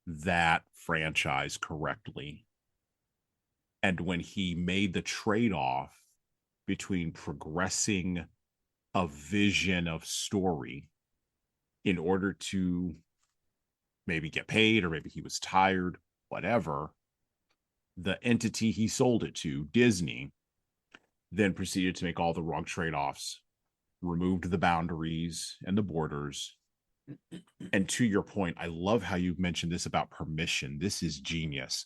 that franchise correctly. And when he made the trade-off between progressing a vision of story in order to maybe get paid, or maybe he was tired, whatever, the entity he sold it to, Disney, then proceeded to make all the wrong trade-offs, removed the boundaries and the borders. And to your point, I love how you mentioned this about permission. This is genius.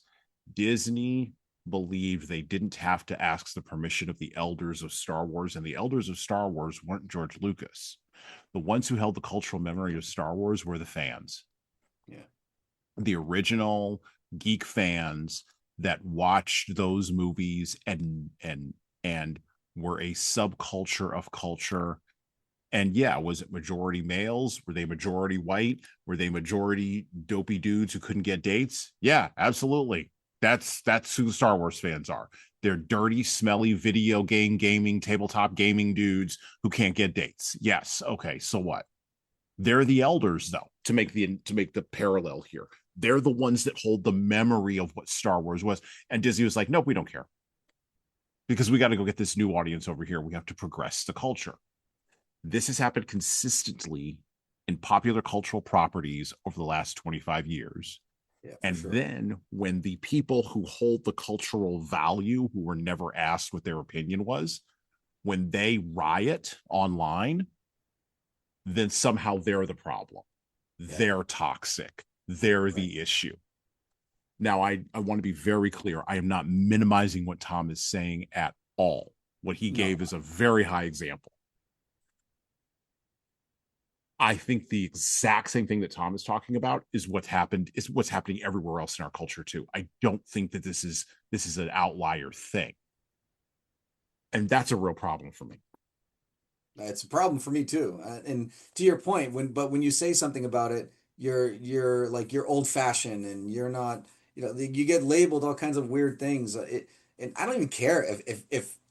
Disney believed they didn't have to ask the permission of the elders of Star Wars, and the elders of Star Wars weren't George Lucas. The ones who held the cultural memory of Star Wars were the fans. Yeah. The original geek fans that watched those movies and were a subculture of culture And yeah, was it majority males? Were they majority white? Were they majority dopey dudes who couldn't get dates? Yeah, absolutely. That's who the Star Wars fans are. They're dirty, smelly video game gaming, tabletop gaming dudes who can't get dates. Yes. Okay. So what? They're the elders, though, to make the parallel here. They're the ones that hold the memory of what Star Wars was. And Disney was like, nope, we don't care. Because we got to go get this new audience over here. We have to progress the culture. This has happened consistently in popular cultural properties over the last 25 years. Yeah, for And sure. then when the people who hold the cultural value, who were never asked what their opinion was, when they riot online, then somehow they're the problem. Yeah. They're toxic. They're Right. the issue. Now, I want to be very clear. I am not minimizing what Tom is saying at all. What he No. gave is a very high example. I think the exact same thing that Tom is talking about is what's happening everywhere else in our culture too. I don't think that this is an outlier thing. And that's a real problem for me. It's a problem for me too. And to your point, when you say something about it, you're like you're old fashioned and you're not, you get labeled all kinds of weird things. And I don't even care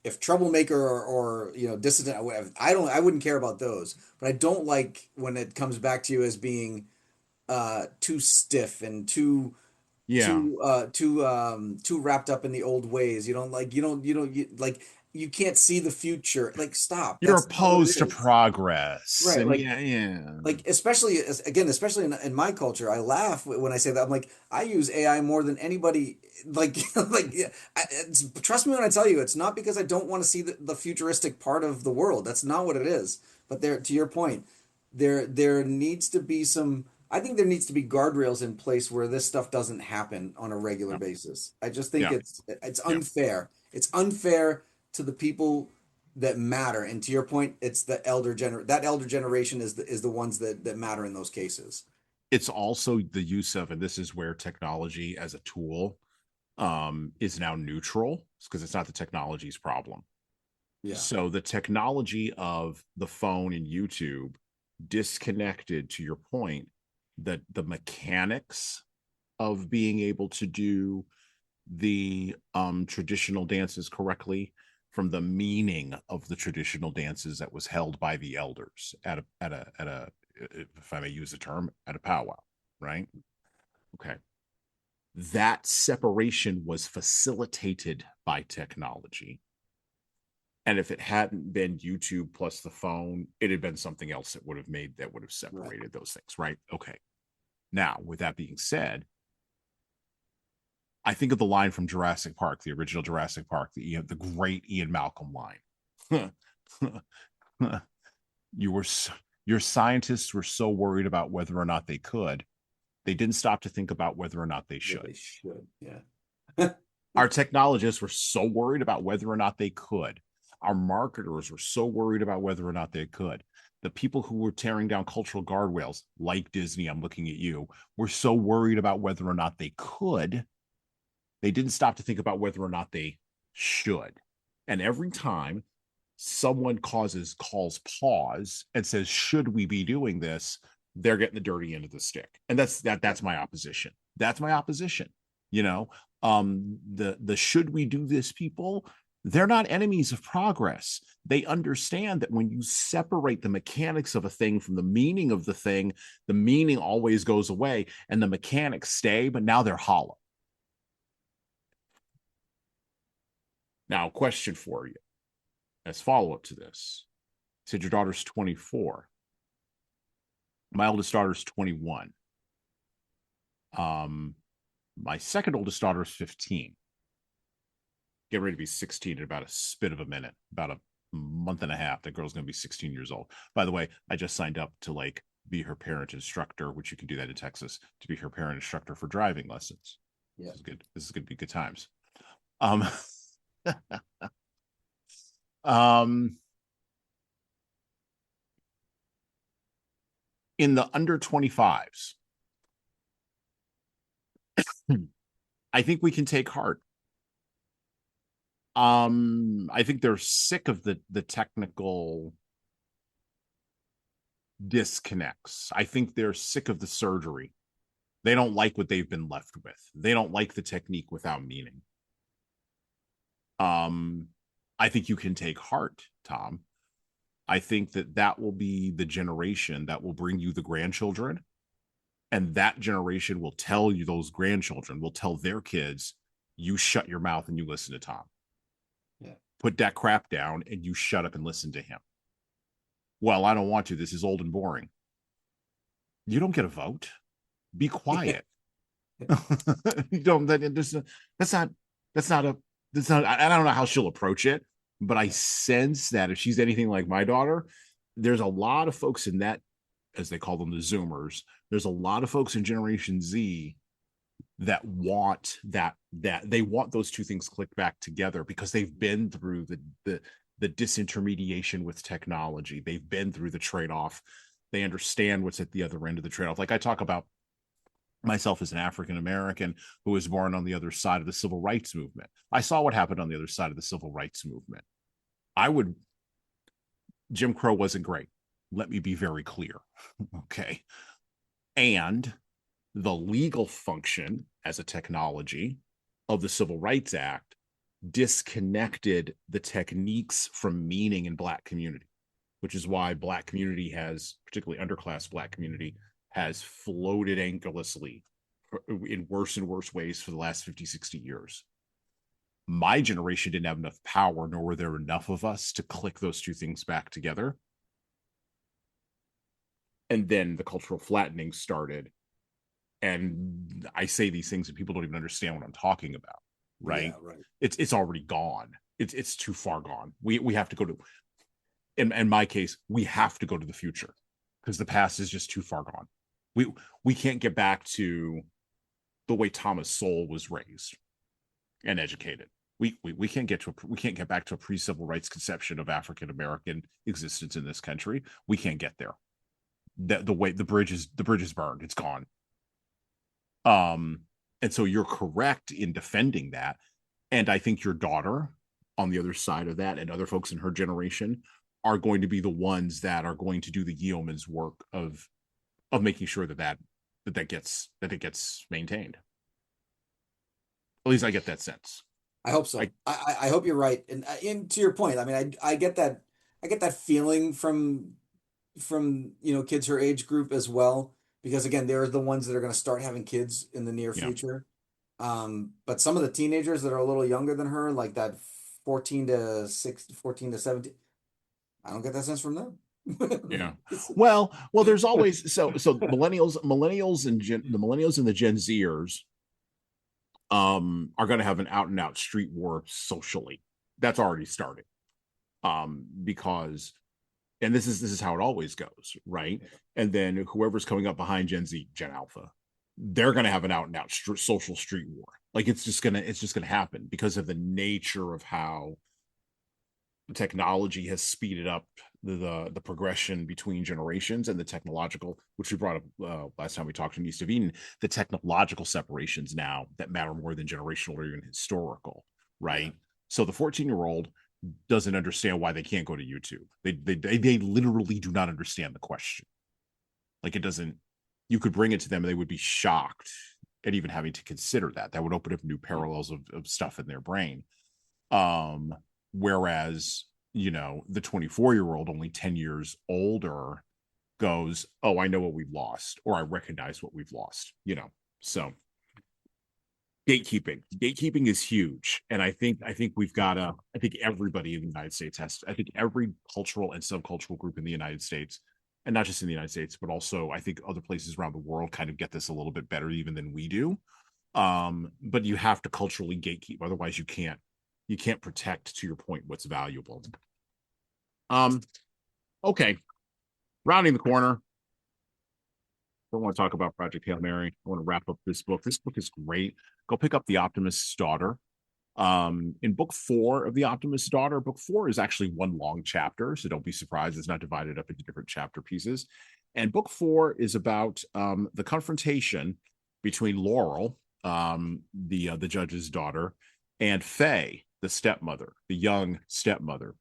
if troublemaker or dissident or whatever. I wouldn't care about those. But I don't like when it comes back to you as being too stiff and Yeah. too wrapped up in the old ways. You can't see the future. Like, stop. You're That's not what it opposed to is. progress. Right. And Like, yeah, yeah. especially in my culture, I laugh when I say that. I'm like, I use AI more than anybody. Like, like, yeah, trust me when I tell you, it's not because I don't want to see the futuristic part of the world. That's not what it is. But to your point, there needs to be some. I think there needs to be guardrails in place where this stuff doesn't happen on a regular Yeah. basis. I just think Yeah. it's Yeah. unfair. It's unfair to the people that matter. And to your point, it's that elder generation is the ones that matter in those cases. It's also the use of, and this is where technology as a tool is now neutral because it's not the technology's problem. Yeah. So the technology of the phone and YouTube disconnected, to your point, that the mechanics of being able to do the traditional dances correctly from the meaning of the traditional dances that was held by the elders at a if I may use the term, at a powwow, right? Okay. That separation was facilitated by technology. And if it hadn't been YouTube plus the phone, it had been something else that would have Right. separated those things, right? Okay. Now, with that being said, I think of the line from Jurassic Park, the original Jurassic Park, the great Ian Malcolm line. you were so, your scientists were so worried about whether or not they could, they didn't stop to think about whether or not they Yeah, should. they should. Yeah. Our technologists were so worried about whether or not they could. Our marketers were so worried about whether or not they could. The people who were tearing down cultural guardrails, like Disney, I'm looking at you, were so worried about whether or not they could, they didn't stop to think about whether or not they should. And every time someone calls pause and says, should we be doing this? They're getting the dirty end of the stick. And that's my opposition. That's my opposition. You know, the should we do this people, they're not enemies of progress. They understand that when you separate the mechanics of a thing from the meaning of the thing, the meaning always goes away and the mechanics stay, but now they're hollow. Now, question for you as follow up to this. You said your daughter's 24. My oldest daughter's 21. Um, my second oldest daughter is 15. Get ready to be 16 in about a spit of a minute, about a month and a half. That girl's going to be 16 years old. By the way, I just signed up to be her parent instructor, which you can do that in Texas, to be her parent instructor for driving lessons. Yeah. This is good. This is going to be good times. Um, um, in the under 25s, I think we can take heart. I think they're sick of the technical disconnects. I think they're sick of the surgery. They don't like what they've been left with. They don't like the technique without meaning. um I think you can take heart, Tom. I think that that will be the generation that will bring you the grandchildren, and that generation will tell you, those grandchildren will tell their kids, you shut your mouth and you listen to Tom. Yeah. Put that crap down and you shut up and listen to him. Well, I don't want to. This is old and boring. You don't get a vote. Be quiet. You don't. That's not. That's not a. That's not. I don't know how she'll approach it, but I Yeah. sense that if she's anything like my daughter, there's a lot of folks in that, as they call them, the Zoomers. There's a lot of folks in Generation Z that want that they want those two things clicked back together because they've been through the disintermediation with technology. They've been through the trade-off. They understand what's at the other end of the trade-off. Like I talk about myself as an African American who was born on the other side of the civil rights movement. I saw what happened on the other side of the civil rights movement. I would Jim Crow wasn't great. Let me be very clear. Okay. And the legal function as a technology of the Civil Rights Act disconnected the techniques from meaning in Black community, which is why Black community has, particularly underclass Black community, has floated ankylously in worse and worse ways for the last 50, 60 years. My generation didn't have enough power, nor were there enough of us to click those two things back together. And then the cultural flattening started. And I say these things and people don't even understand what I'm talking about, right? Yeah, right. It's already gone. It's too far gone. We have to go to, in my case, we have to go to the future because the past is just too far gone. We can't get back to the way Thomas Sowell was raised and educated. We can't get back to a pre-civil rights conception of African American existence in this country. We can't get there. The way the bridge is burned. It's gone. And so you're correct in defending that. And I think your daughter on the other side of that and other folks in her generation are going to be the ones that are going to do the yeoman's work of making sure that it gets maintained. At least I get that sense. I hope so. I hope you're right. And to your point, I mean, I get that feeling from kids her age group as well, because again, they're the ones that are going to start having kids in the near Yeah. future. But some of the teenagers that are a little younger than her, like that 14 to 17, I don't get that sense from them. Yeah. Well, there's always so millennials and the millennials and the Gen Zers are going to have an out and out street war socially. That's already started. Because and this is how it always goes, right? And then whoever's coming up behind Gen Z, Gen Alpha, they're going to have an out and out social street war. Like it's just gonna happen because of the nature of how technology has speeded up the progression between generations and the technological, which we brought up last time we talked in East of Eden, the technological separations now that matter more than generational or even historical, right? Yeah. So the 14-year-old doesn't understand why they can't go to YouTube. They literally do not understand the question. Like it doesn't. You could bring it to them, and they would be shocked at even having to consider that. That would open up new parallels of stuff in their brain. Whereas, the 24-year-old, only 10 years older, goes, oh, I know what we've lost, or I recognize what we've lost, So gatekeeping is huge. And I think we've got I think everybody in the United States I think every cultural and subcultural group in the United States, and not just in the United States, but also I think other places around the world kind of get this a little bit better even than we do. But you have to culturally gatekeep. Otherwise you can't protect, to your point, what's valuable. Okay. Rounding the corner. I want to talk about Project Hail Mary. I want to wrap up this book. This book is great. Go pick up The Optimist's Daughter. In book 4 of The Optimist's Daughter, book 4 is actually one long chapter, so don't be surprised. It's not divided up into different chapter pieces. And book 4 is about the confrontation between Laurel, the judge's daughter, and Faye, the stepmother, the young stepmother.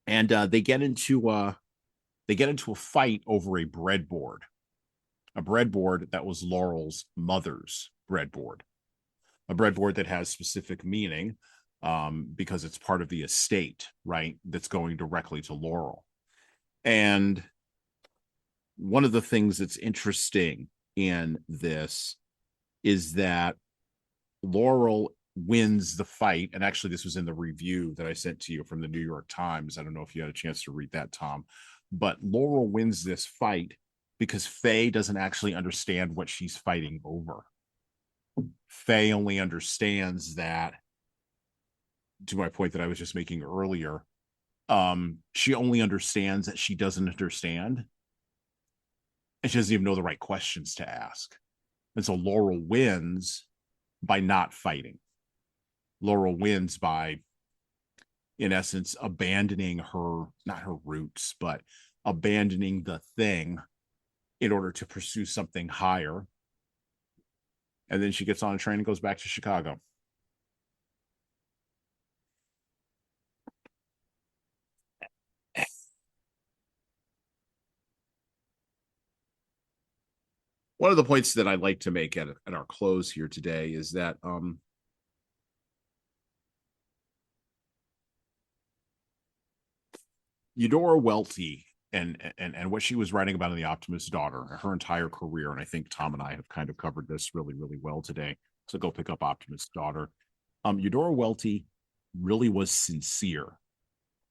And they get into They get into a fight over a breadboard that was Laurel's mother's breadboard, a breadboard that has specific meaning because it's part of the estate, right? That's going directly to Laurel. And one of the things that's interesting in this is that Laurel wins the fight. And actually, this was in the review that I sent to you from the New York Times. I don't know if you had a chance to read that, Tom, but Laurel wins this fight because Faye doesn't actually understand what she's fighting over. Faye only understands that, to my point that I was just making earlier, she only understands that she doesn't understand, and she doesn't even know the right questions to ask. And so Laurel wins by not fighting. Laurel wins by, in essence, abandoning her, not her roots, but abandoning the thing in order to pursue something higher. And then she gets on a train and goes back to Chicago. One of the points that I'd like to make at our close here today is that Eudora Welty and what she was writing about in The Optimist's Daughter, her entire career, and I think Tom and I have kind of covered this really, really well today. So go pick up Optimist's Daughter. Eudora Welty really was sincere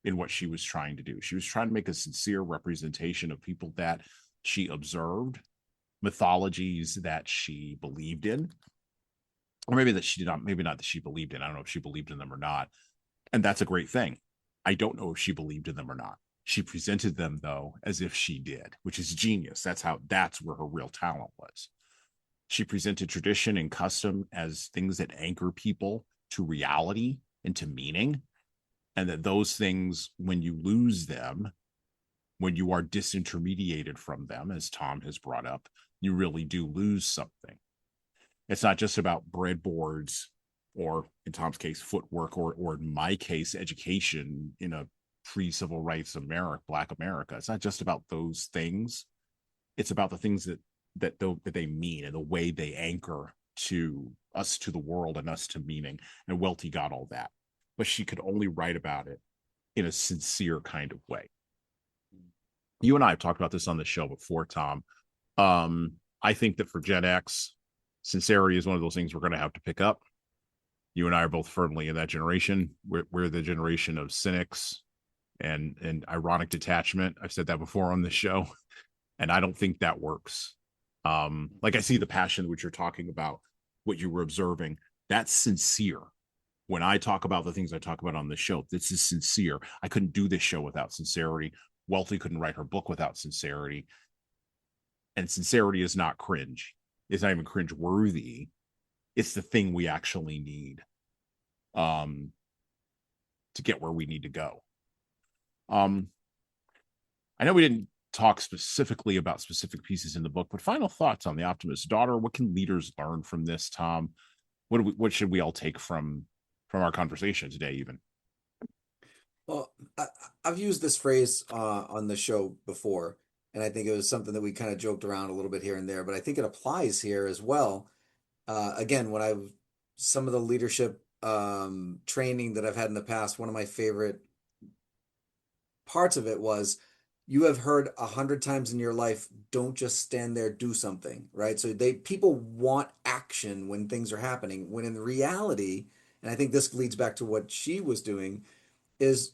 in what she was trying to do. She was trying to make a sincere representation of people that she observed, mythologies that she believed in, or maybe that she did not, maybe not that she believed in. I don't know if she believed in them or not. And that's a great thing. I don't know if she believed in them or not. She presented them though as if she did, which is genius. That's where her real talent was. She presented tradition and custom as things that anchor people to reality and to meaning, and that those things, when you lose them, when you are disintermediated from them, as Tom has brought up, you really do lose something. It's not just about breadboards, or in Tom's case, footwork, or in my case, education in a pre-civil rights America, Black America. It's not just about those things. It's about the things that they mean and the way they anchor to us, to the world, and us to meaning. And Welty got all that, but she could only write about it in a sincere kind of way. You and I have talked about this on the show before, Tom. I think that for Gen X, sincerity is one of those things we're going to have to pick up. You and I are both firmly in that generation. We're the generation of cynics and ironic detachment. I've said that before on this show, and I don't think that works. Like, I see the passion which you're talking about, what you were observing. That's sincere. When I talk about the things I talk about on this show, this is sincere. I couldn't do this show without sincerity. Welty couldn't write her book without sincerity. And sincerity is not cringe. It's not even cringe worthy. It's the thing we actually need um, to get where we need to go. I know we didn't talk specifically about specific pieces in the book, but final thoughts on The Optimist's Daughter. What can leaders learn from this, Tom? What should we all take from our conversation today, even? Well, I've used this phrase on the show before, and I think it was something that we kind of joked around a little bit here and there, but I think it applies here as well. Again, some of the leadership training that I've had in the past, one of my favorite parts of it was, you have heard 100 times in your life, don't just stand there, do something, right? So people want action when things are happening, when in reality, and I think this leads back to what she was doing, is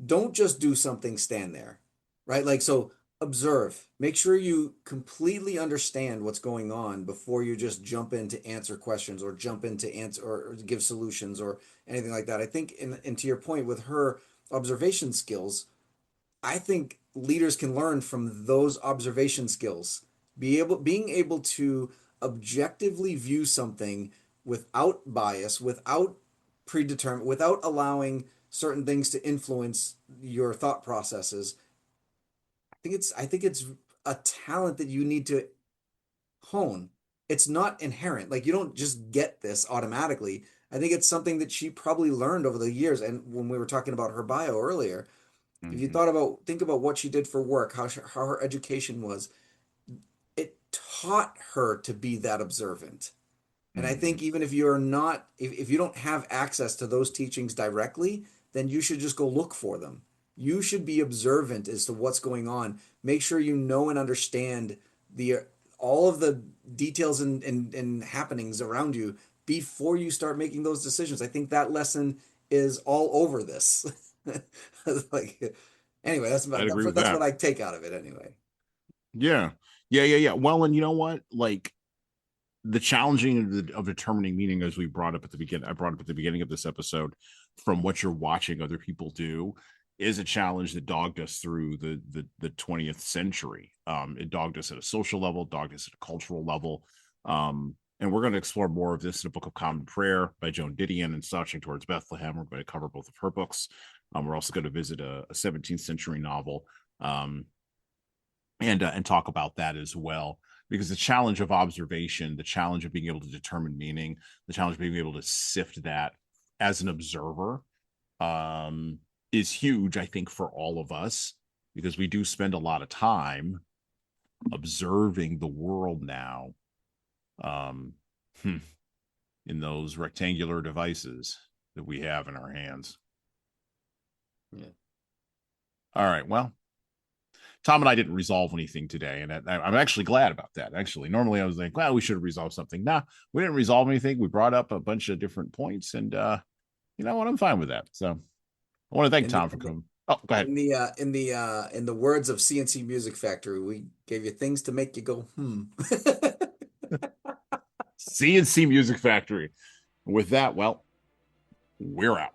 don't just do something, stand there, right? Like, so observe, make sure you completely understand what's going on before you just jump in to answer questions or jump in to answer or give solutions or anything like that. I think, and to your point with her observation skills, I think leaders can learn from those observation skills. Being able to objectively view something without bias, without predetermined, without allowing certain things to influence your thought processes. I think it's a talent that you need to hone. It's not inherent. Like, you don't just get this automatically. I think it's something that she probably learned over the years. And when we were talking about her bio earlier, If you Hmm. think about what she did for work, how her education was, it taught her to be that observant. And I Hmm. think even if you're not, if you don't have access to those teachings directly, then you should just go look for them. You should be observant as to what's going on. Make sure you know and understand the all of the details and happenings around you before you start making those decisions. I think that lesson is all over this. Like, anyway, I'd agree with that's that. what I take out of it anyway. Yeah. Yeah. Well, and you know what? Like the challenging of determining meaning, as we brought up at the beginning, I brought up at the beginning of this episode, from what you're watching other people do, is a challenge that dogged us through the 20th century. It dogged us at a social level, dogged us at a cultural level. And we're going to explore more of this in a book of common prayer by Joan Didion and Slouching Towards Bethlehem. We're going to cover both of her books. We're also going to visit a 17th century novel, um, and talk about that as well, because the challenge of observation, the challenge of being able to determine meaning, the challenge of being able to sift that as an observer, um, is huge, I think, for all of us, because we do spend a lot of time observing the world now, um, in those rectangular devices that we have in our hands. Yeah. All right, well, Tom and I didn't resolve anything today, and I'm actually glad about that. Actually, normally I was like, well, we should have resolved something. Nah, we didn't resolve anything. We brought up a bunch of different points, and you know what? I'm fine with that. So I want to thank In the Tom for coming. Oh, go ahead. in the words of CNC Music Factory, we gave you things to make you go, hmm. CNC Music Factory. With that, well, we're out.